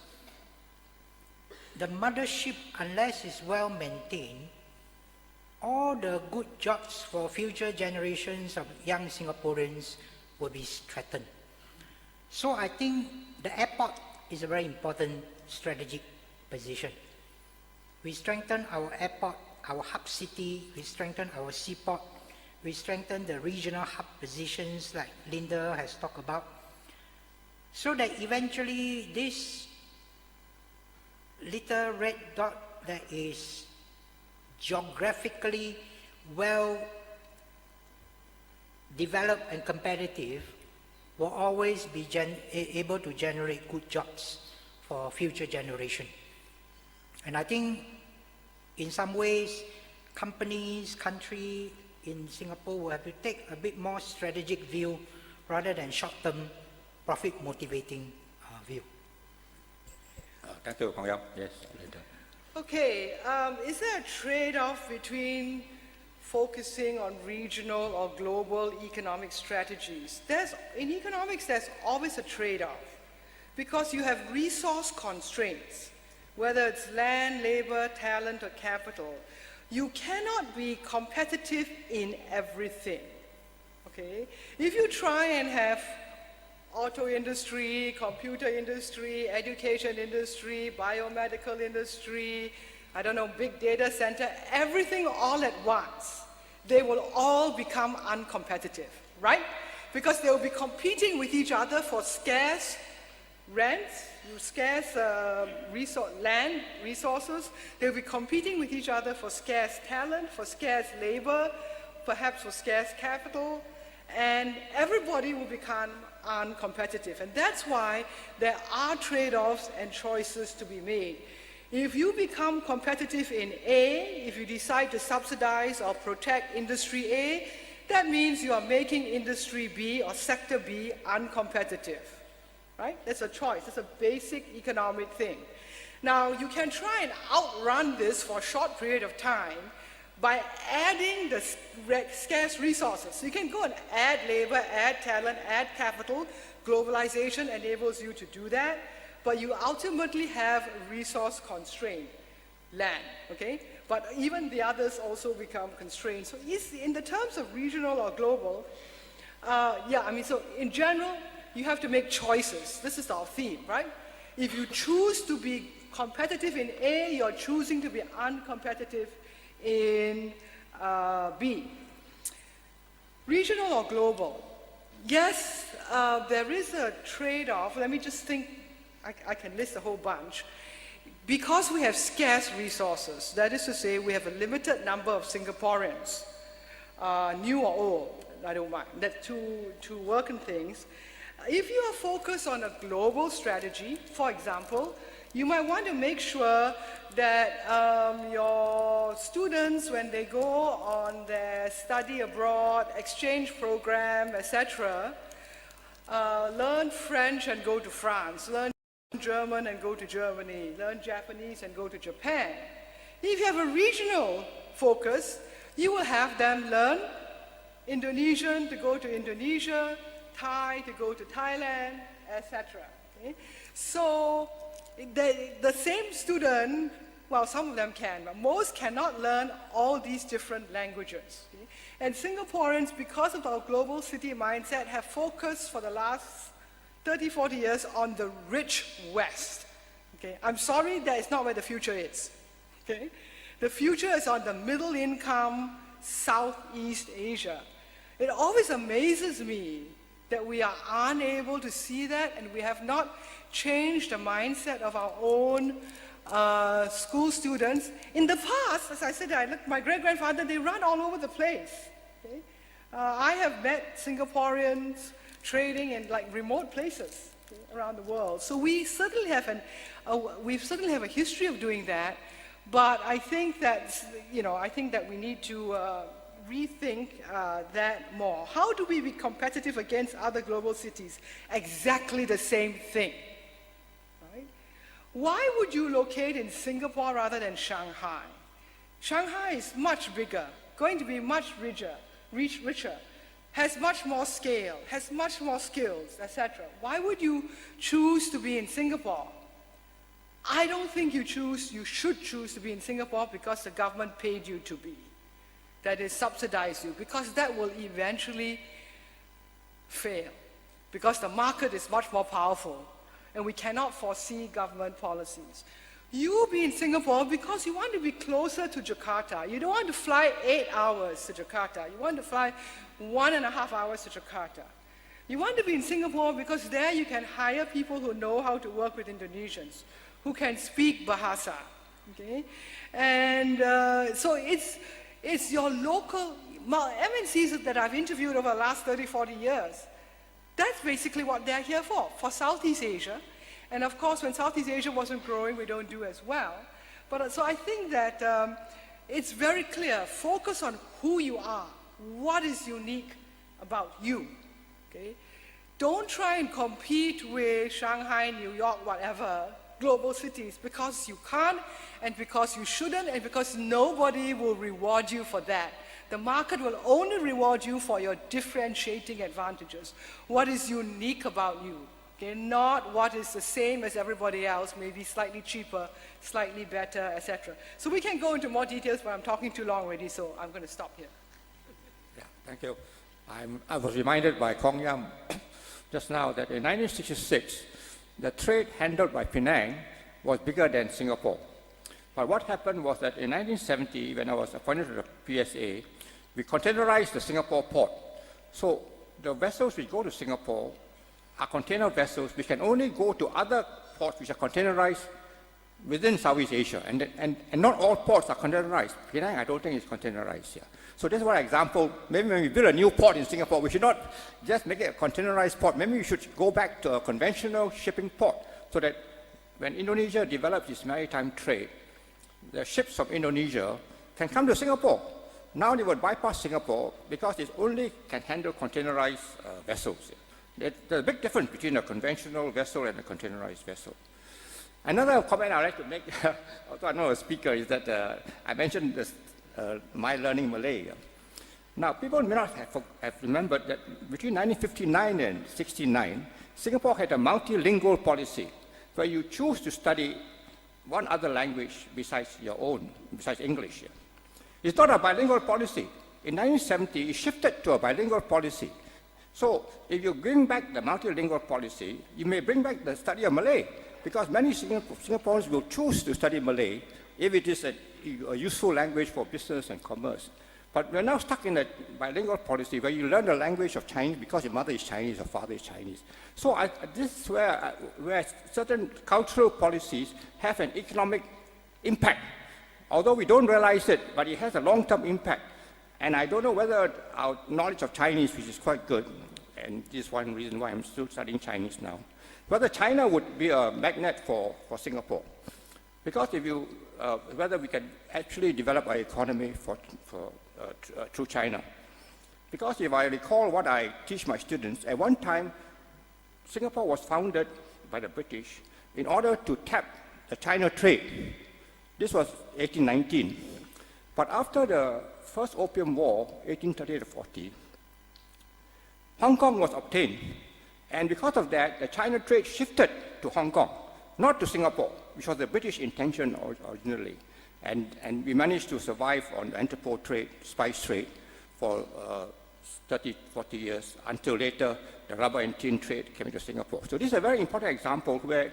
the mothership, unless it's well maintained, all the good jobs for future generations of young Singaporeans will be threatened. So I think the airport is a very important strategic position. We strengthen our airport, our hub city, we strengthen our seaport, we strengthen the regional hub positions like Linda has talked about, so that eventually this little red dot that is geographically well developed and competitive will always be able to generate good jobs for future generation. And I think in some ways, companies, country, in Singapore will have to take a bit more strategic view rather than short-term profit motivating view. Thank you, Hong Yong. Yes, later. Okay, is there a trade-off between focusing on regional or global economic strategies? In economics, there's always a trade-off because you have resource constraints, whether it's land, labor, talent, or capital. You cannot be competitive in everything, okay? If you try and have auto industry, computer industry, education industry, biomedical industry, I don't know, big data center, everything all at once, they will all become uncompetitive, right? Because they will be competing with each other for scarce rents, scarce land resources. They'll be competing with each other for scarce talent, for scarce labor, perhaps for scarce capital, and everybody will become uncompetitive. And that's why there are trade-offs and choices to be made. If you become competitive in A, if you decide to subsidize or protect industry A, that means you are making industry B or sector B uncompetitive, right? That's a choice. That's a basic economic thing. Now, you can try and outrun this for a short period of time by adding the scarce resources. You can go and add labor, add talent, add capital. Globalization enables you to do that, but you ultimately have resource constraint, land, okay? But even the others also become constrained. So in the terms of regional or global, so in general, you have to make choices. This is our theme, right? If you choose to be competitive in A, you're choosing to be uncompetitive in B. Regional or global? Yes, there is a trade-off. Let me just think, I can list a whole bunch. Because we have scarce resources, that is to say, we have a limited number of Singaporeans, new or old, I don't mind, that's two working things. If you are focused on a global strategy, for example, you might want to make sure that your students, when they go on their study abroad, exchange program, etc., learn French and go to France, learn German and go to Germany, learn Japanese and go to Japan. If you have a regional focus, you will have them learn Indonesian to go to Indonesia, Thai to go to Thailand, etc. Okay? So the same student, well, some of them can, but most cannot learn all these different languages. Okay? And Singaporeans, because of our global city mindset, have focused for the last 30, 40 years on the rich West. Okay? I'm sorry, that is not where the future is. Okay? The future is on the middle income Southeast Asia. It always amazes me that we are unable to see that, and we have not changed the mindset of our own school students. In the past, as I said, my great-grandfather, they run all over the place. Okay? I have met Singaporeans trading in like remote places around the world. So we certainly have a history of doing that, but I think that we need to rethink that more. How do we be competitive against other global cities? Exactly the same thing. Right? Why would you locate in Singapore rather than Shanghai? Shanghai is much bigger, going to be much richer, has much more scale, has much more skills, etc. Why would you choose to be in Singapore? I don't think you should choose to be in Singapore because the government paid you to be. That is, subsidize you, because that will eventually fail, because the market is much more powerful, and we cannot foresee government policies. You be in Singapore because you want to be closer to Jakarta. You don't want to fly 8 hours to Jakarta. You want to fly 1.5 hours to Jakarta. You want to be in Singapore because there you can hire people who know how to work with Indonesians, who can speak Bahasa. Okay? And so it's your local MNCs that I've interviewed over the last 30, 40 years. That's basically what they're here for Southeast Asia. And of course, when Southeast Asia wasn't growing, we don't do as well. But so I think that it's very clear, focus on who you are, what is unique about you, okay? Don't try and compete with Shanghai, New York, whatever, global cities, because you can't, and because you shouldn't, and because nobody will reward you for that. The market will only reward you for your differentiating advantages. What is unique about you, okay? Not what is the same as everybody else, maybe slightly cheaper, slightly better, etc. So we can go into more details, but I'm talking too long already, so I'm going to stop here. Yeah, thank you. I was reminded by Kong Yam just now that in 1966, the trade handled by Penang was bigger than Singapore. But what happened was that in 1970, when I was appointed to the PSA, we containerized the Singapore port. So the vessels which go to Singapore are container vessels which can only go to other ports which are containerized within Southeast Asia. And not all ports are containerized. Penang, I don't think is containerized here. So this is one example. Maybe when we build a new port in Singapore, we should not just make it a containerized port. Maybe we should go back to a conventional shipping port so that when Indonesia develops its maritime trade, the ships from Indonesia can come to Singapore. Now they would bypass Singapore because it only can handle containerized vessels. There's a big difference between a conventional vessel and a containerized vessel. Another comment I'd like to make, although I'm not a speaker, is that I mentioned this, my learning Malay. Now, people may not have remembered that between 1959 and 1969, Singapore had a multilingual policy where you choose to study one other language besides your own, besides English. It's not a bilingual policy. In 1970, it shifted to a bilingual policy. So if you bring back the multilingual policy, you may bring back the study of Malay, because many Singaporeans will choose to study Malay if it is a useful language for business and commerce. But we're now stuck in a bilingual policy where you learn the language of Chinese because your mother is Chinese or father is Chinese. So this is where certain cultural policies have an economic impact. Although we don't realize it, but it has a long-term impact. And I don't know whether our knowledge of Chinese, which is quite good, and this is one reason why I'm still studying Chinese now, whether China would be a magnet for Singapore. Because if you, whether we can actually develop our economy through China. Because if I recall what I teach my students, at one time, Singapore was founded by the British in order to tap the China trade. This was 1819. But after the First Opium War, 1830 to 40, Hong Kong was obtained. And because of that, the China trade shifted to Hong Kong, not to Singapore, which was the British intention originally. And we managed to survive on the entrepot trade, spice trade, for 30, 40 years, until later the rubber and tin trade came into Singapore. So this is a very important example where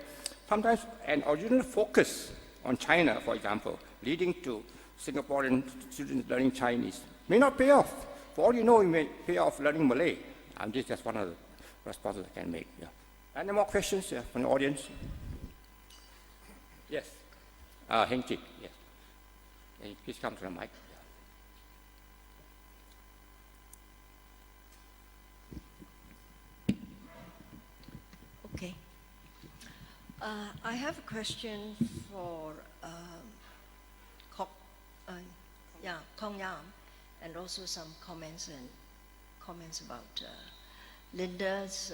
sometimes an original focus on China, for example, leading to Singaporean students learning Chinese, may not pay off. For all you know, it may pay off learning Malay. And this is just one of the responses I can make. Yeah. Any more questions from the audience? Yes. Heng Chi, yes. Please come to the mic. Okay. I have a question for Kong Yam, and also some comments about Linda's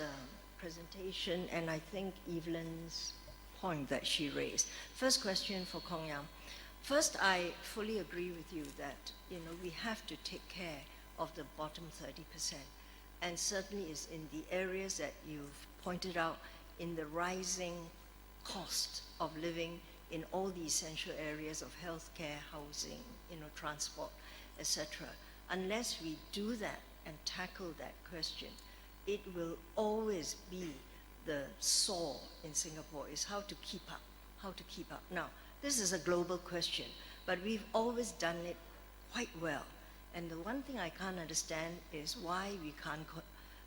presentation, and I think Evelyn's point that she raised. First question for Kong Yam. First, I fully agree with you that we have to take care of the bottom 30%, and certainly is in the areas that you've pointed out, in the rising cost of living in all the essential areas of healthcare, housing, transport, etc. Unless we do that and tackle that question, it will always be the sore in Singapore, is how to keep up. Now, this is a global question, but we've always done it quite well. And the one thing I can't understand is why we can't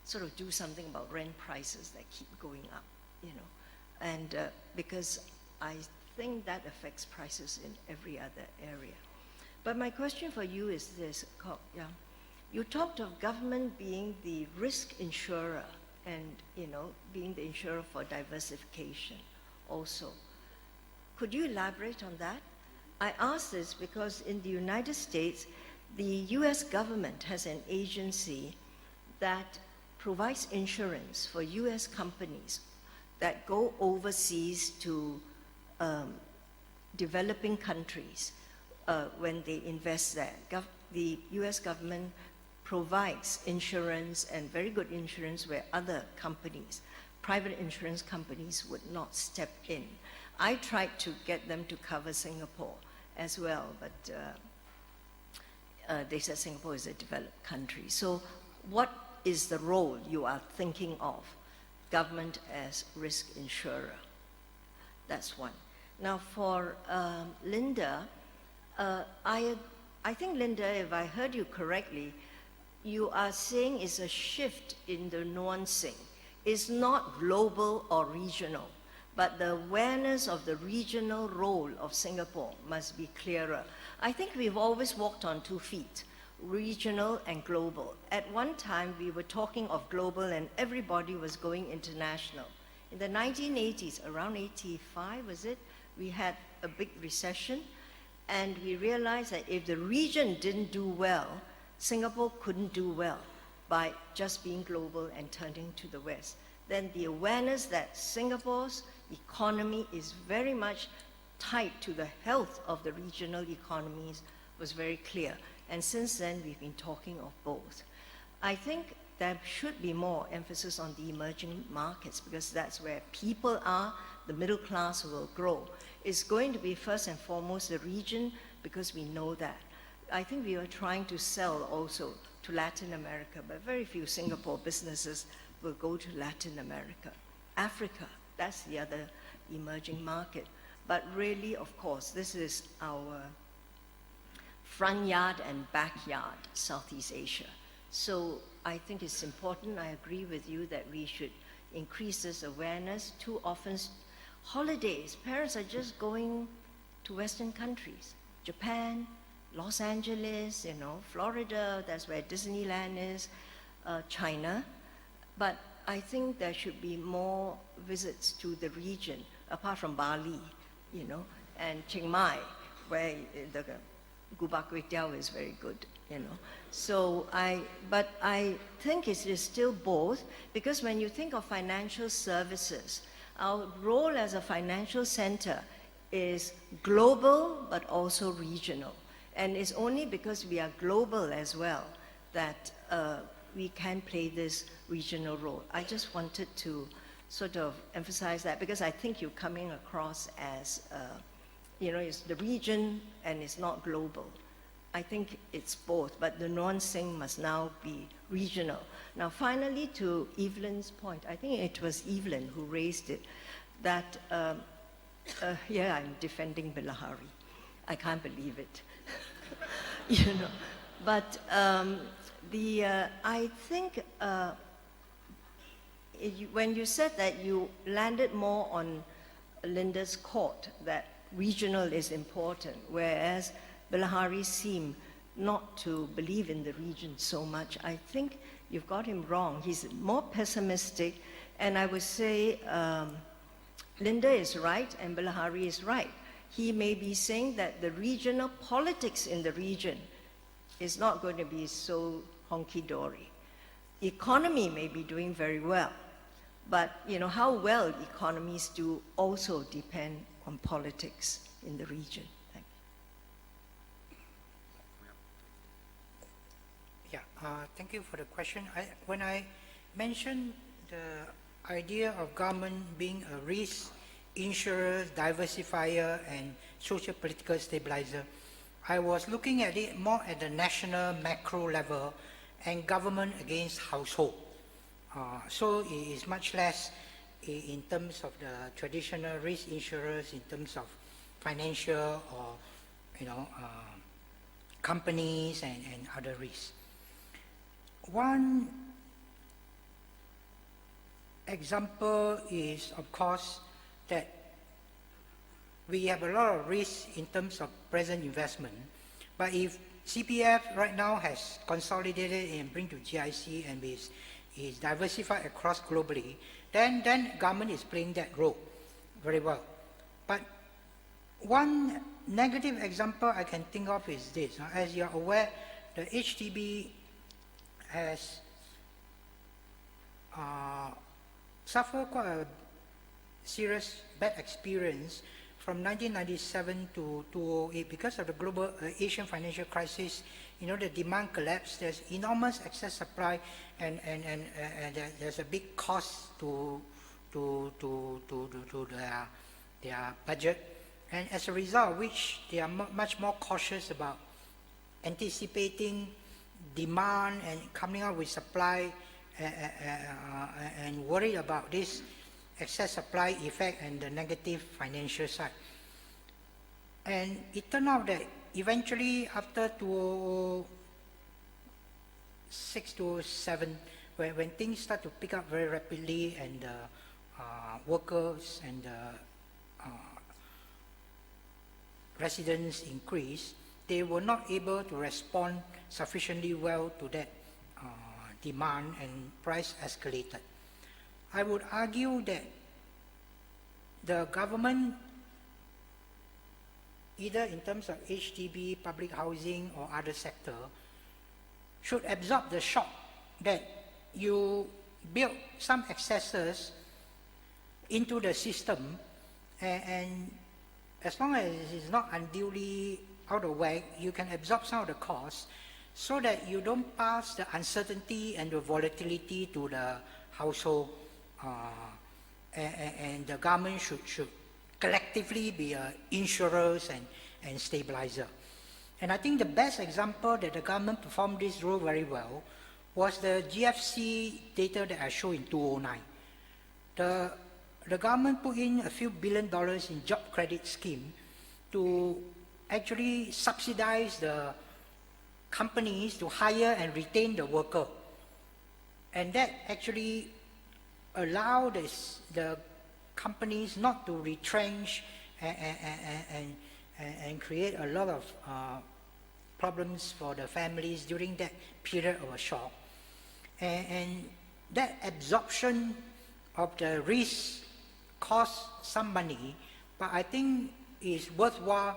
sort of do something about rent prices that keep going up, and because I think that affects prices in every other area. But my question for you is this, yeah. You talked of government being the risk insurer and, being the insurer for diversification also. Could you elaborate on that? I ask this because in the United States, the US government has an agency that provides insurance for US companies that go overseas to developing countries when they invest there. The US government provides insurance, and very good insurance, where other companies, private insurance companies, would not step in. I tried to get them to cover Singapore as well, but they said Singapore is a developed country. So what is the role you are thinking of, government as risk insurer? That's one. Now for Linda, I think, Linda, if I heard you correctly, you are saying it's a shift in the nuancing. It's not global or regional, but the awareness of the regional role of Singapore must be clearer. I think we've always walked on 2 feet, regional and global. At one time, we were talking of global and everybody was going international. In the 1980s, around 85, was it? We had a big recession, and we realized that if the region didn't do well, Singapore couldn't do well by just being global and turning to the West. Then the awareness that Singapore's economy is very much tied to the health of the regional economies was very clear. And since then, we've been talking of both. I think there should be more emphasis on the emerging markets, because that's where people are, the middle class will grow. It's going to be first and foremost the region, because we know that. I think we are trying to sell also to Latin America, but very few Singapore businesses will go to Latin America. Africa, that's the other emerging market. But really, of course, this is our front yard and backyard, Southeast Asia. So I think it's important, I agree with you, that we should increase this awareness. Too often, holidays, parents are just going to Western countries, Japan, Los Angeles, Florida, that's where Disneyland is, China. But I think there should be more visits to the region, apart from Bali, and Chiang Mai, where the Gubak Kway Teow is very good, So but I think it is still both, because when you think of financial services, our role as a financial center is global, but also regional. And it's only because we are global as well that we can play this regional role. I just wanted to sort of emphasize that, because I think you're coming across as, it's the region and it's not global. I think it's both, but the nuancing must now be regional. Now, finally, to Evelyn's point, I think it was Evelyn who raised it, that, yeah, I'm defending Bilahari. I can't believe it. But I think when you said that you landed more on Linda's court, that regional is important, whereas Bilahari seemed not to believe in the region so much, I think you've got him wrong. He's more pessimistic, and I would say Linda is right and Bilahari is right. He may be saying that the regional politics in the region is not going to be so honky-dory. Economy may be doing very well, but how well economies do also depend on politics in the region. Thank you. Yeah, thank you for the question. When I mentioned the idea of government being a risk insurer, diversifier, and socio-political stabilizer, I was looking at it more at the national macro level and government against household. So it is much less in terms of the traditional risk insurers, in terms of financial or companies and other risks. One example is, of course, that we have a lot of risk in terms of present investment, but if CPF right now has consolidated and bring to GIC and is diversified across globally, then government is playing that role very well. But one negative example I can think of is this. As you're aware, the HDB has suffered quite a serious bad experience from 1997 to 2008 because of the global Asian financial crisis. You know, the demand collapsed. There's enormous excess supply, and there's a big cost to their budget. And as a result of which, they are much more cautious about anticipating demand and coming up with supply, and worried about this excess supply effect and the negative financial side. And it turned out that eventually after 2006 to 2007, when things start to pick up very rapidly and the workers and the residents increase, they were not able to respond sufficiently well to that demand, and price escalated. I would argue that the government, either in terms of HDB, public housing, or other sector, should absorb the shock that you build some excesses into the system, and as long as it is not unduly out of whack, you can absorb some of the costs so that you don't pass the uncertainty and the volatility to the household, and the government should collectively be insurers and stabilizer. And I think the best example that the government performed this role very well was the GFC data that I showed in 2009. The government put in a few $1 billion in job credit scheme to actually subsidize the companies to hire and retain the worker. And that actually allowed the companies not to retrench and create a lot of problems for the families during that period of a shock. And that absorption of the risk cost some money, but I think it's worthwhile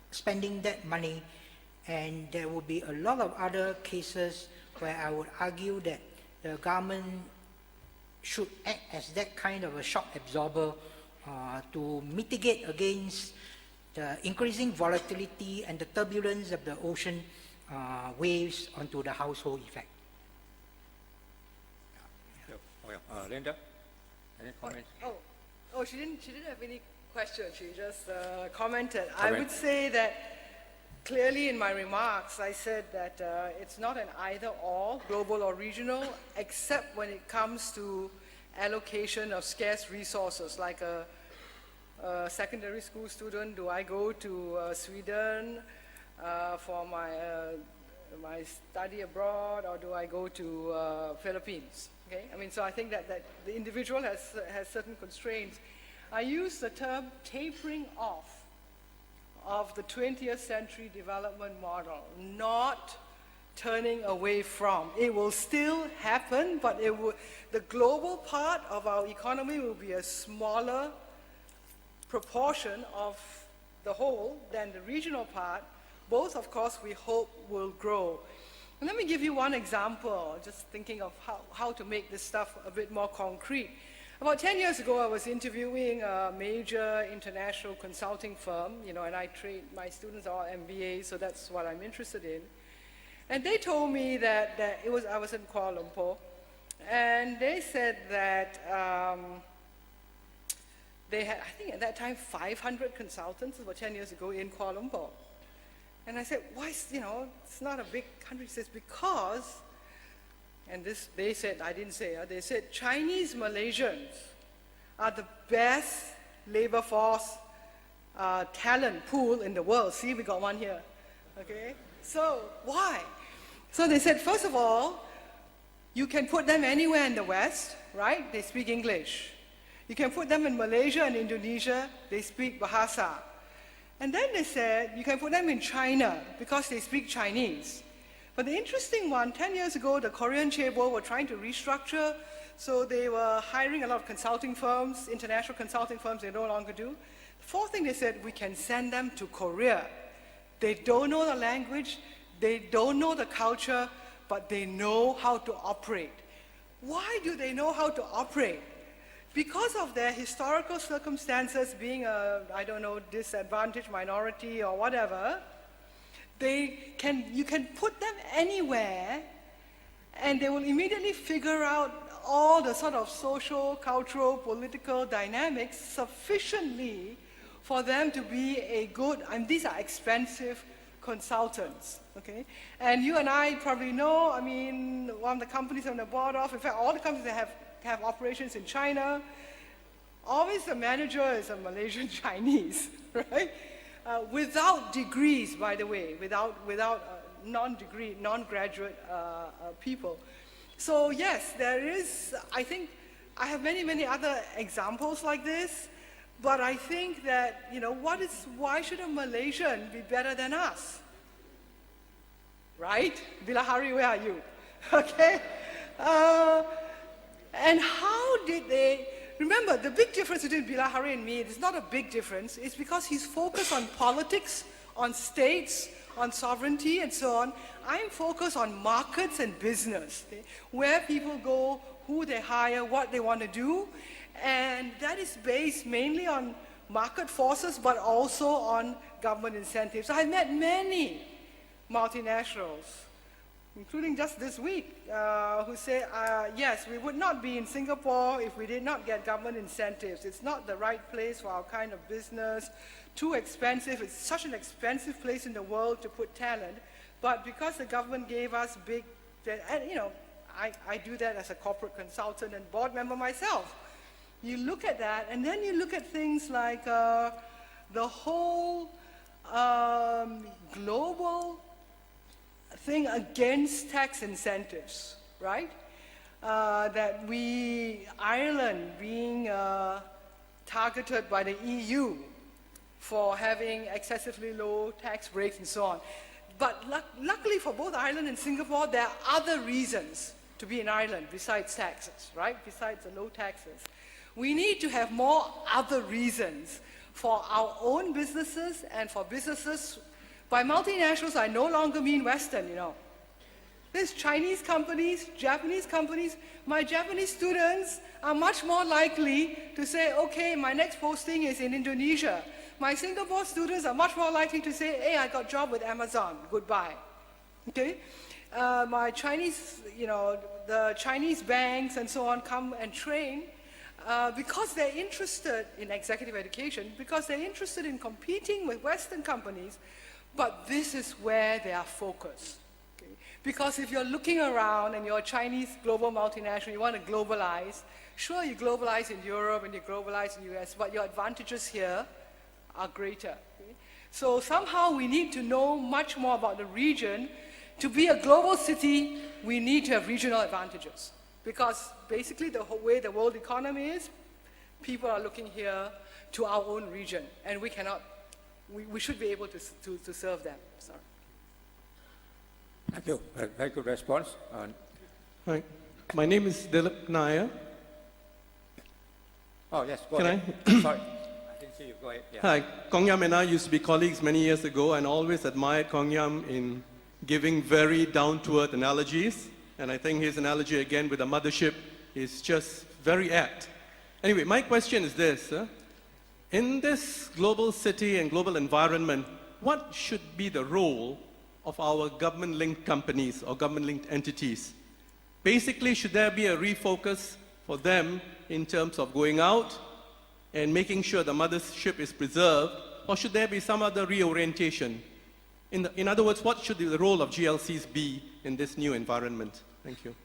spending that money, and there will be a lot of other cases where I would argue that the government should act as that kind of a shock absorber to mitigate against the increasing volatility and the turbulence of the ocean waves onto the household effect. Linda, any comments? Oh, she didn't have any question. She just commented. I would say that clearly in my remarks, I said that it's not an either-or, global or regional, except when it comes to allocation of scarce resources, like a secondary school student. Do I go to Sweden for my study abroad, or do I go to Philippines? Okay, I mean, so I think that the individual has certain constraints. I use the term tapering off of the 20th century development model, not turning away from. It will still happen, but the global part of our economy will be a smaller proportion of the whole than the regional part. Both, of course, we hope will grow. And let me give you one example, just thinking of how to make this stuff a bit more concrete. About 10 years ago, I was interviewing a major international consulting firm, and I train, my students are all MBAs, so that's what I'm interested in. And they told me that I was in Kuala Lumpur, and they said that they had, I think at that time, 500 consultants, about 10 years ago, in Kuala Lumpur. And I said, why, it's not a big country. He says, because, and this, they said, I didn't say, they said, Chinese Malaysians are the best labor force talent pool in the world. See, we got one here, okay? So, why? So they said, first of all, you can put them anywhere in the West, right? They speak English. You can put them in Malaysia and Indonesia, they speak Bahasa. And then they said, you can put them in China because they speak Chinese. But the interesting one, 10 years ago, the Korean chaebol were trying to restructure, so they were hiring a lot of consulting firms, international consulting firms they no longer do. The fourth thing they said, we can send them to Korea. They don't know the language, they don't know the culture, but they know how to operate. Why do they know how to operate? Because of their historical circumstances, being a, I don't know, disadvantaged minority or whatever, you can put them anywhere and they will immediately figure out all the sort of social, cultural, political dynamics sufficiently for them to be a good, and these are expensive consultants, okay? And you and I probably know, I mean, one of the companies I'm on the board of, in fact, all the companies that have operations in China, always the manager is a Malaysian Chinese, right? Without degrees, by the way, without non-degree, non-graduate people. So yes, there is, I think, I have many, many other examples like this, but I think that, you know, why should a Malaysian be better than us? Right? Bilahari, where are you? Okay? And how did they, remember, the big difference between Bilahari and me, it's not a big difference, it's because he's focused on politics, on states, on sovereignty and so on. I'm focused on markets and business, okay? Where people go, who they hire, what they want to do, and that is based mainly on market forces but also on government incentives. I met many multinationals, including just this week, who say, yes, we would not be in Singapore if we did not get government incentives. It's not the right place for our kind of business, too expensive. It's such an expensive place in the world to put talent. But because the government gave us big, and you know, I do that as a corporate consultant and board member myself. You look at that, and then you look at things like the whole global thing against tax incentives, right? That Ireland being targeted by the EU for having excessively low tax breaks and so on. But luckily for both Ireland and Singapore, there are other reasons to be in Ireland besides taxes, right? Besides the low taxes. We need to have more other reasons for our own businesses and for businesses. By multinationals, I no longer mean Western, you know. There's Chinese companies, Japanese companies. My Japanese students are much more likely to say, okay, my next posting is in Indonesia. My Singapore students are much more likely to say, hey, I got a job with Amazon, goodbye. Okay? My Chinese, you know, the Chinese banks and so on come and train because they're interested in executive education, because they're interested in competing with Western companies, but this is where they are focused. Okay? Because if you're looking around and you're a Chinese global multinational, you want to globalize, sure, you globalize in Europe and you globalize in the US, but your advantages here are greater. Okay? So somehow we need to know much more about the region. To be a global city, we need to have regional advantages. Because basically the whole way the world economy is, people are looking here to our own region, and we cannot, we should be able to serve them. Sorry. Thank you. Very good response. Hi, my name is Dilip Nair. Oh, yes, go Can ahead. I? Sorry, I didn't see you. Go ahead. Yeah. Hi, Kong Yam and I used to be colleagues many years ago, and always admired Kong Yam in giving very down-to-earth analogies. And I think his analogy again with the mothership is just very apt. Anyway, my question is this. In this global city and global environment, what should be the role of our government-linked companies or government-linked entities? Basically, should there be a refocus for them in terms of going out and making sure the mothership is preserved, or should there be some other reorientation? In other words, what should the role of GLCs be in this new environment? Thank you.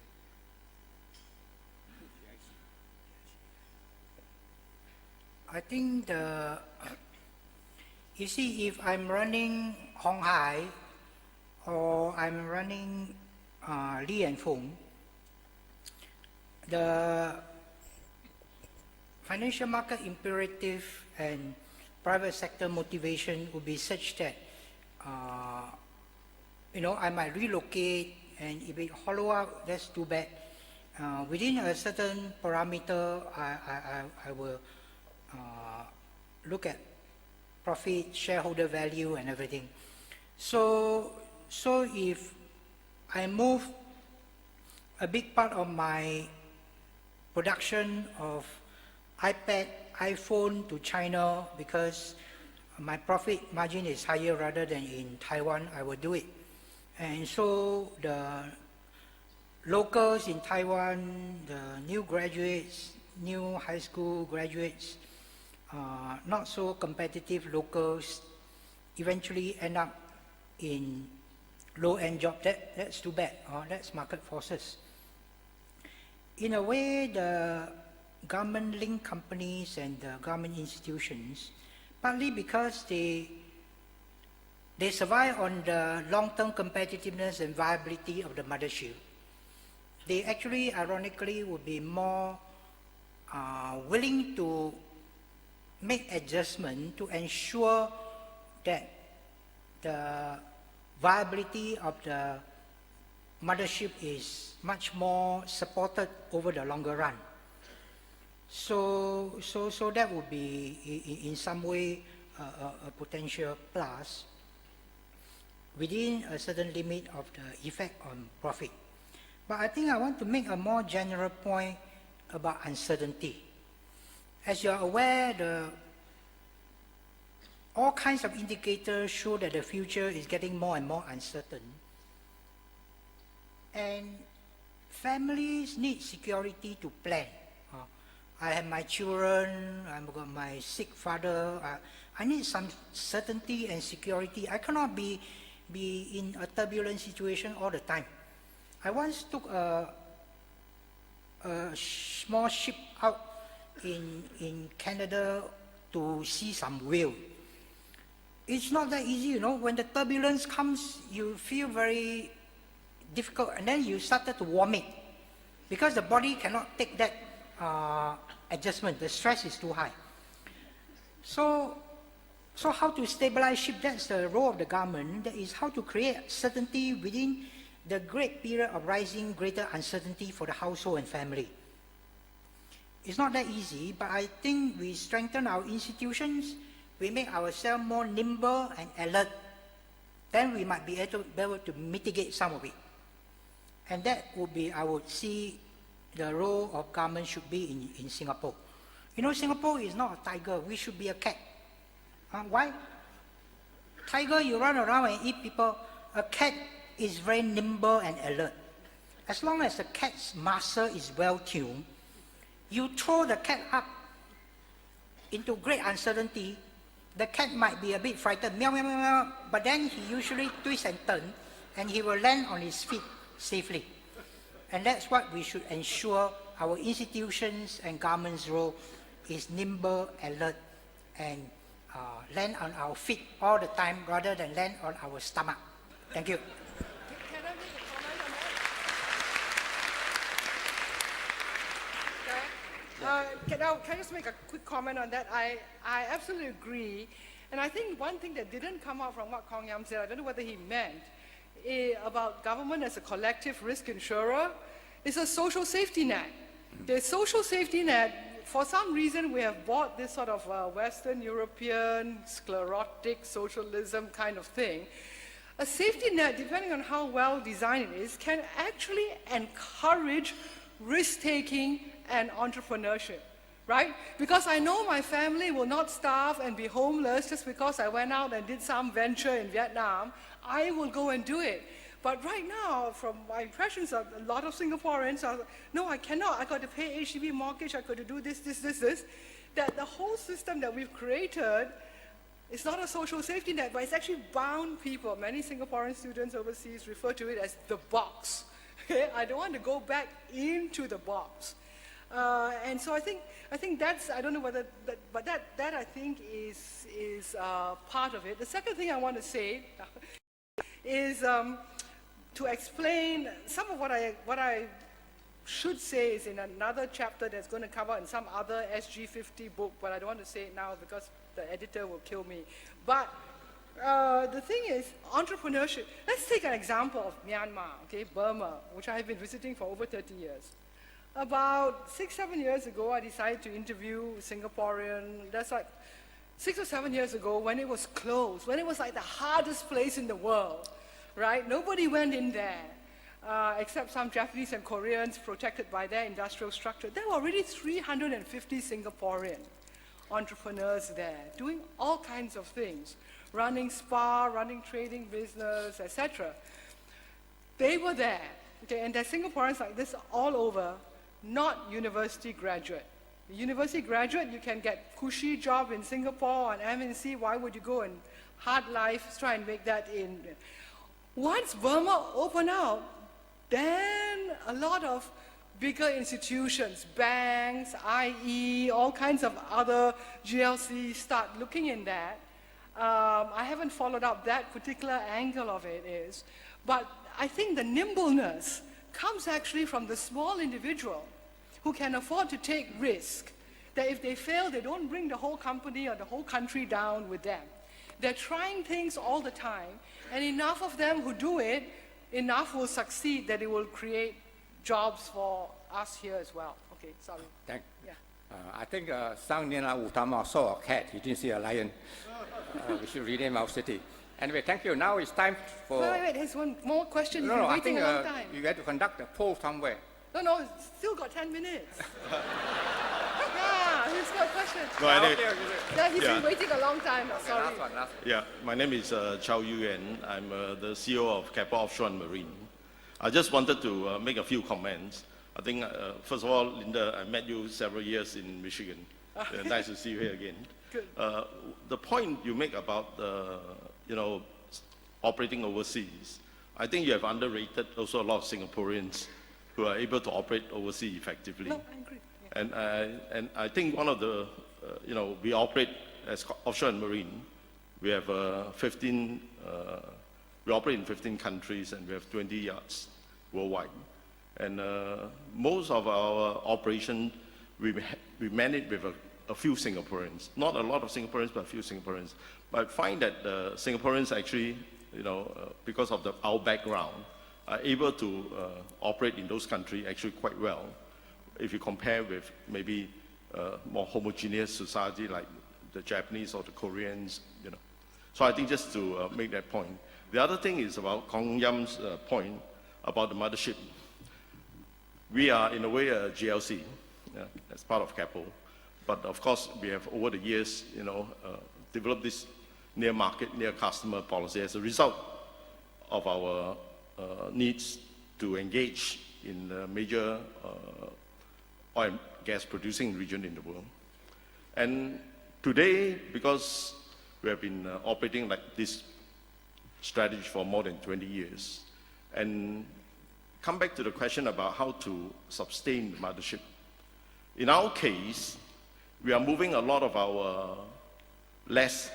I think you see, if I'm running Hong Hai or I'm running Li and Fung, the financial market imperative and private sector motivation would be such that you know, I might relocate, and if it hollow out, that's too bad. Within a certain parameter, I will look at profit, shareholder value, and everything. So if I move a big part of my production of iPad, iPhone to China because my profit margin is higher rather than in Taiwan, I will do it. And so the locals in Taiwan, the new graduates, new high school graduates, not so competitive locals, eventually end up in low-end job. That's too bad. That's market forces. In a way, the government-linked companies and the government institutions, partly because they survive on the long-term competitiveness and viability of the mothership, they actually, ironically, would be more willing to make adjustment to ensure that the viability of the mothership is much more supported over the longer run. So that would be in some way a potential plus within a certain limit of the effect on profit. But I think I want to make a more general point about uncertainty. As you are aware, all kinds of indicators show that the future is getting more and more uncertain. And families need security to plan. I have my children, I've got my sick father. I need some certainty and security. I cannot be in a turbulent situation all the time. I once took a small ship out in Canada to see some whale. It's not that easy, you know. When the turbulence comes, you feel very difficult, and then you started to vomit because the body cannot take that adjustment. The stress is too high. So how to stabilize ship? That's the role of the government. That is how to create certainty within the great period of rising greater uncertainty for the household and family. It's not that easy, but I think we strengthen our institutions, we make ourselves more nimble and alert, then we might be able to mitigate some of it. And that would be, I would see, the role of government should be in Singapore. You know, Singapore is not a tiger. We should be a cat. Why? Tiger, you run around and eat people. A cat is very nimble and alert. As long as the cat's muscle is well tuned, you throw the cat up into great uncertainty, the cat might be a bit frightened, meow, meow, meow, meow, but then he usually twists and turns, and he will land on his feet safely. And that's what we should ensure our institutions and government's role is nimble, alert, and land on our feet all the time rather than land on our stomach. Thank you. Can I make a comment on that? Can I just make a quick comment on that? I absolutely agree. And I think one thing that didn't come out from what Kong Yam said, I don't know whether he meant, about government as a collective risk insurer, is a social safety net. The social safety net, for some reason, we have bought this sort of Western European sclerotic socialism kind of thing. A safety net, depending on how well designed it is, can actually encourage risk-taking and entrepreneurship, right? Because I know my family will not starve and be homeless just because I went out and did some venture in Vietnam. I will go and do it. But right now, from my impressions of a lot of Singaporeans are, no, I cannot. I got to pay HDB mortgage. I got to do this. That the whole system that we've created is not a social safety net, but it's actually bound people. Many Singaporean students overseas refer to it as the box. Okay? I don't want to go back into the box. And so I think that's, I don't know whether, but that I think is part of it. The second thing I want to say is to explain some of what I should say is in another chapter that's going to come out in some other SG50 book, but I don't want to say it now because the editor will kill me. But the thing is, entrepreneurship. Let's take an example of Myanmar, okay, Burma, which I have been visiting for over 30 years. About 6-7 years ago, I decided to interview Singaporean, that's like 6 or 7 years ago, when it was closed, when it was like the hardest place in the world, right? Nobody went in there, except some Japanese and Koreans protected by their industrial structure. There were already 350 Singaporean entrepreneurs there, doing all kinds of things, running spa, running trading business, etc. They were there, okay, and there's Singaporeans like this all over, not university graduate. A university graduate, you can get cushy job in Singapore and MNC. Why would you go and hard life, try and make that in? Once Burma opened up, then a lot of bigger institutions, banks, IE, all kinds of other GLCs start looking in that. I haven't followed up that particular angle of it is, but I think the nimbleness comes actually from the small individual who can afford to take risk, that if they fail, they don't bring the whole company or the whole country down with them. They're trying things all the time, and enough of them who do it, enough will succeed that it will create jobs for us here as well. Okay, sorry. I think Sang Nila Utama saw a cat, he didn't see a lion. We should rename our city. Anyway, thank you. Now it's time for... Wait, there's one more question. You've been I waiting think a long time. you had to conduct a poll somewhere. No, still got 10 minutes. Yeah, he's got a question. No, He's been waiting a long time. Okay, Sorry. last one. Yeah, my name is Chow Yuan. I'm the CEO of Keppel Offshore and Marine. I just wanted to make a few comments. I think, first of all, Linda, I met you several years in Michigan. Nice to see you here again. Good. The point you make about, operating overseas, I think you have underrated also a lot of Singaporeans who are able to operate overseas effectively. No, I agree. Yeah. And I think one of the, we operate as offshore and marine. We have 15, we operate in 15 countries and we have 20 yards worldwide. And most of our operations, we manage with a few Singaporeans. Not a lot of Singaporeans, but a few Singaporeans. But I find that Singaporeans actually, because of our background, are able to operate in those countries actually quite well if you compare with maybe more homogeneous society like the Japanese or the Koreans, So I think just to make that point. The other thing is about Kong Yam's point about the mothership. We are in a way a GLC as part of Keppel, but of course we have over the years, developed this near market, near customer policy as a result of our needs to engage in the major oil and gas producing region in the world. And today, because we have been operating like this strategy for more than 20 years, and come back to the question about how to sustain the mothership. In our case, we are moving a lot of our less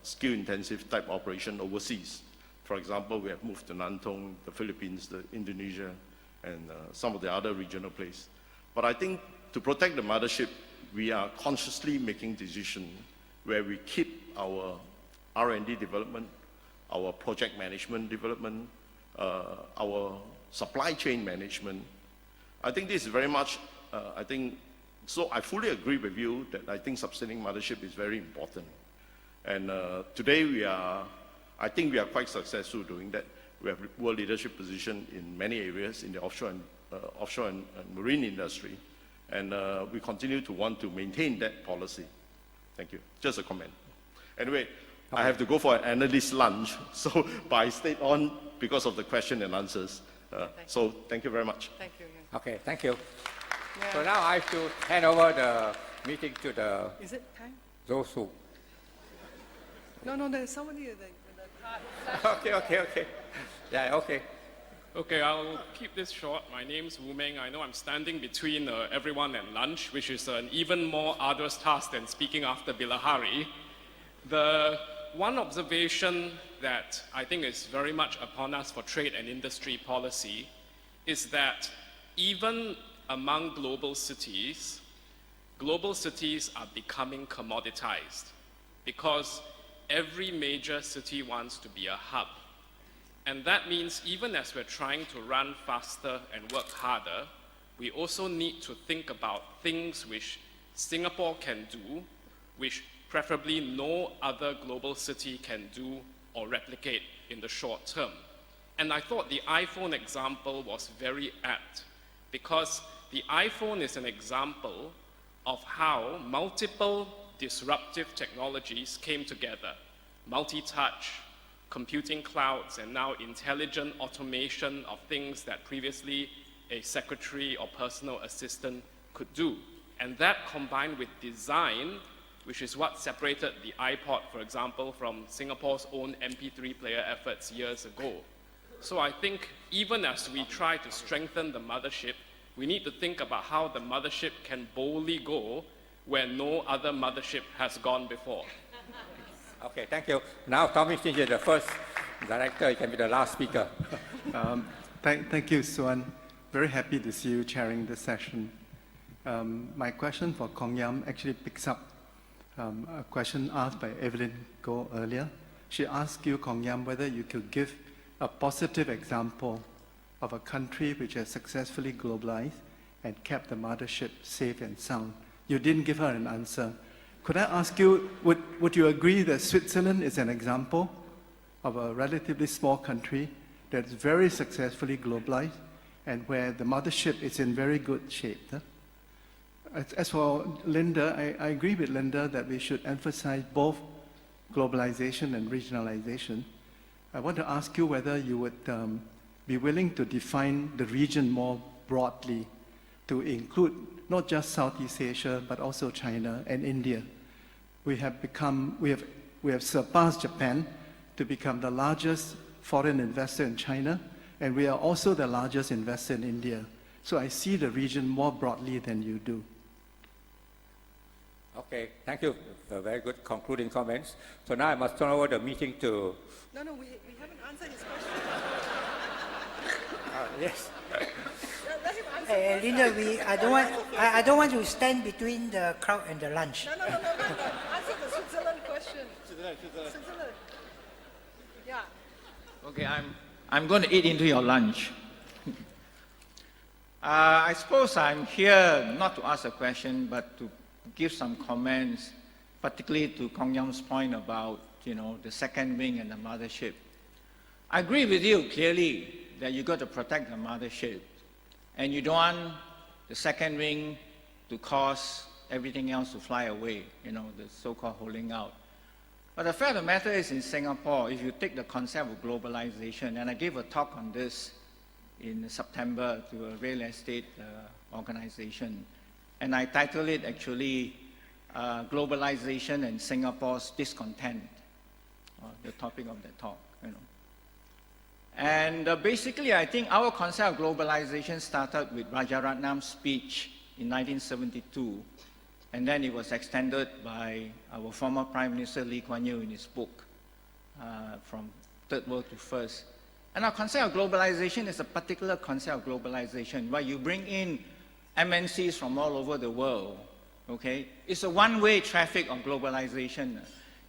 skill-intensive type operation overseas. For example, we have moved to Nantong, the Philippines, Indonesia, and some of the other regional places. But I think to protect the mothership, we are consciously making decisions where we keep our R&D development, our project management development, our supply chain management. I think this is very much, so I fully agree with you that I think sustaining mothership is very important. And today I think we are quite successful doing that. We have world leadership position in many areas in the offshore and marine industry. And we continue to want to maintain that policy. Thank you. Just a comment. Anyway, I have to go for an analyst lunch, but I stayed on because of the question and answers. So thank you very much. Thank you. Okay, thank you. Yeah. So now I have to hand over the meeting to the Is it time? those who. No, there's somebody with a card. Okay. Yeah, okay. Okay, I'll keep this short. My name's Wu Meng. I know I'm standing between everyone and lunch, which is an even more arduous task than speaking after Bilahari. The one observation that I think is very much upon us for trade and industry policy is that even among global cities are becoming commoditized because every major city wants to be a hub. And that means even as we're trying to run faster and work harder, we also need to think about things which Singapore can do which preferably no other global city can do or replicate in the short term. And I thought the iPhone example was very apt, because the iPhone is an example of how multiple disruptive technologies came together. Multi-touch, computing clouds, and now intelligent automation of things that previously a secretary or personal assistant could do. And that combined with design, which is what separated the iPod, for example, from Singapore's own MP3 player efforts years ago. So I think even as we try to strengthen the mothership, we need to think about how the mothership can boldly go where no other mothership has gone before. Okay, thank you. Now, Tommy Singh is the first director. You can be the last speaker. Thank you, Suan. Very happy to see you chairing this session. My question for Kong Yam actually picks up a question asked by Evelyn Goh earlier. She asked you, Kong Yam, whether you could give a positive example of a country which has successfully globalized and kept the mothership safe and sound. You didn't give her an answer. Could I ask you, would you agree that Switzerland is an example of a relatively small country that's very successfully globalized and where the mothership is in very good shape? Huh? As for Linda, I agree with Linda that we should emphasize both globalization and regionalization. I want to ask you whether you would be willing to define the region more broadly to include not just Southeast Asia, but also China and India. We have surpassed Japan to become the largest foreign investor in China, and we are also the largest investor in India. So I see the region more broadly than you do. Okay, thank you for very good concluding comments. So now I must turn over the meeting to... No, we haven't answered his question. Yes. Let him answer. Linda, I don't want to stand between the crowd and the lunch. No. Answer the Switzerland question. Switzerland. Yeah. Okay, I'm going to eat into your lunch. I suppose I'm here not to ask a question, but to give some comments, particularly to Kong Yam's point about, the second wing and the mothership. I agree with you clearly that you got to protect the mothership, and you don't want the second wing to cause everything else to fly away, the so-called holding out. But the fact of the matter is, in Singapore, if you take the concept of globalization, and I gave a talk on this in September to a real estate organization, and I titled it actually Globalization and Singapore's Discontent, the topic of the talk. And basically, I think our concept of globalization started with Rajaratnam's speech in 1972, and then it was extended by our former Prime Minister Lee Kuan Yew in his book, From Third World to First. And our concept of globalization is a particular concept of globalization, where you bring in MNCs from all over the world, okay? It's a one-way traffic of globalization.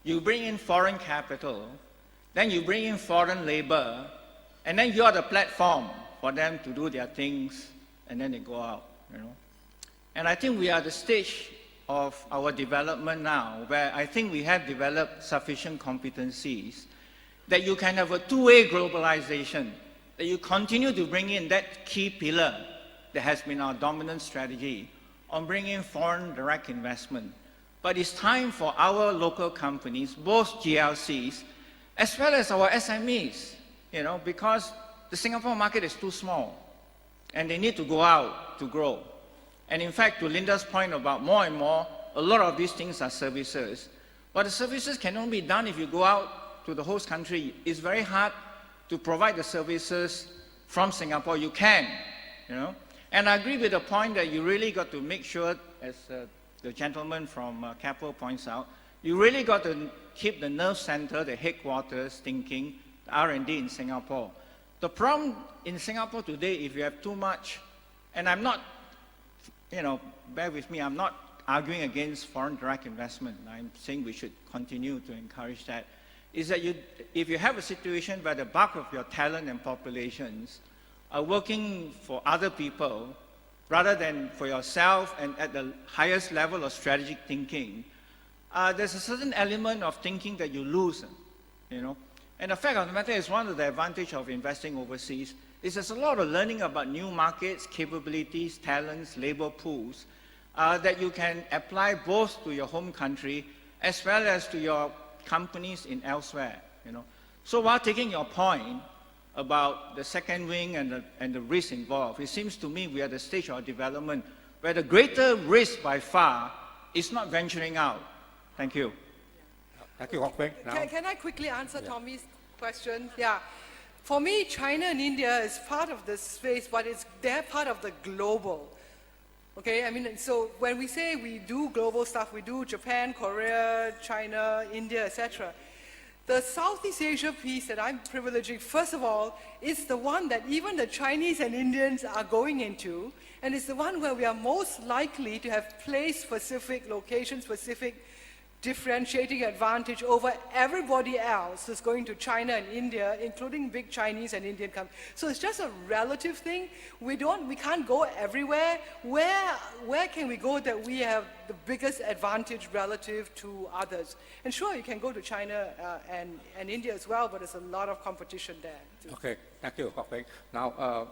You bring in foreign capital, then you bring in foreign labor, and then you're the platform for them to do their things, and then they go out, And I think we are at the stage of our development now, where I think we have developed sufficient competencies that you can have a two-way globalization, that you continue to bring in that key pillar that has been our dominant strategy on bringing in foreign direct investment. But it's time for our local companies, both GLCs, as well as our SMEs, because the Singapore market is too small, and they need to go out to grow. And in fact, to Linda's point about more and more, a lot of these things are services. But the services can only be done if you go out to the host country. It's very hard to provide the services from Singapore. You can, And I agree with the point that you really got to make sure, as the gentleman from Keppel points out, you really got to keep the nerve center, the headquarters thinking, the R&D in Singapore. The problem in Singapore today, if you have too much, and I'm not, bear with me, I'm not arguing against foreign direct investment. I'm saying we should continue to encourage that, is that if you have a situation where the bulk of your talent and populations are working for other people rather than for yourself and at the highest level of strategic thinking, there's a certain element of thinking that you lose, you know. And the fact of the matter is one of the advantages of investing overseas is there's a lot of learning about new markets, capabilities, talents, labor pools that you can apply both to your home country as well as to your companies in elsewhere, you know. So while taking your point about the second wing and the risk involved, it seems to me we are at the stage of development where the greater risk by far is not venturing out. Thank you. Thank you, Hock Peng. Can I quickly answer Tommy's question? Yeah. For me, China and India is part of this space, but they're part of the global. Okay, I mean, so when we say we do global stuff, we do Japan, Korea, China, India, etc. The Southeast Asia piece that I'm privileging, first of all, is the one that even the Chinese and Indians are going into, and it's the one where we are most likely to have place-specific, location-specific differentiating advantage over everybody else who's going to China and India, including big Chinese and Indian companies. So it's just a relative thing. We can't go everywhere. Where can we go that we have the biggest advantage relative to others? And sure, you can go to China and India as well, but there's a lot of competition there too. Okay, thank you, Hock Peng. Now,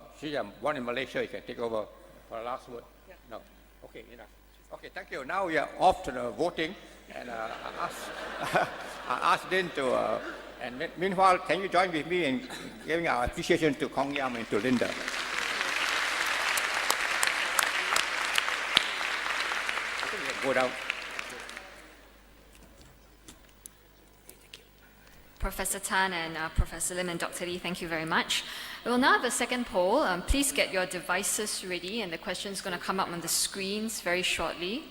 one in Malaysia, you can take over for the last word. Yeah. No, okay, enough. Okay, thank you. Now we are off to the voting. And I asked Din to, and meanwhile, can you join with me in giving our appreciation to Kong Yam and to Linda? I think we can go down. Professor Tan and Professor Lim and Dr. Lee, thank you very much. We will now have a second poll. Please get your devices ready, and the question is going to come up on the screens very shortly.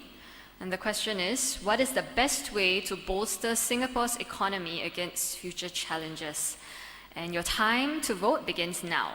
And the question is, what is the best way to bolster Singapore's economy against future challenges? And your time to vote begins now.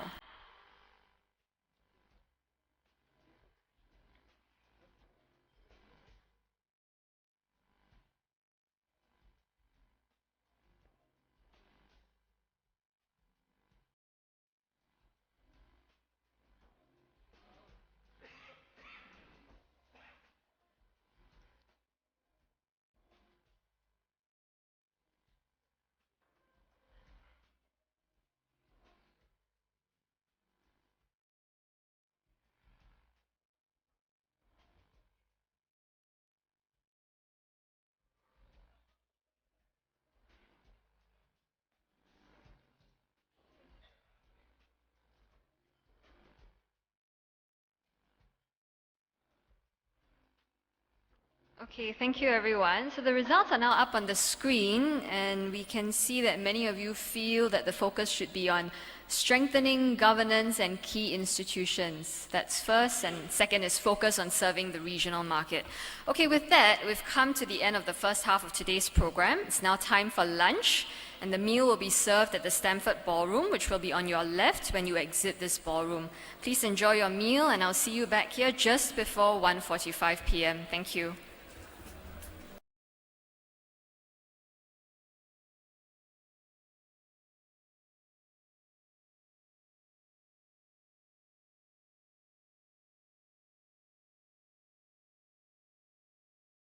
Okay, thank you everyone. So the results are now up on the screen, and we can see that many of you feel that the focus should be on strengthening governance and key institutions. That's first, and second is focus on serving the regional market. Okay, with that, we've come to the end of the first half of today's program. It's now time for lunch, and the meal will be served at the Stamford Ballroom, which will be on your left when you exit this ballroom. Please enjoy your meal, and I'll see you back here just before 1:45 p.m. Thank you.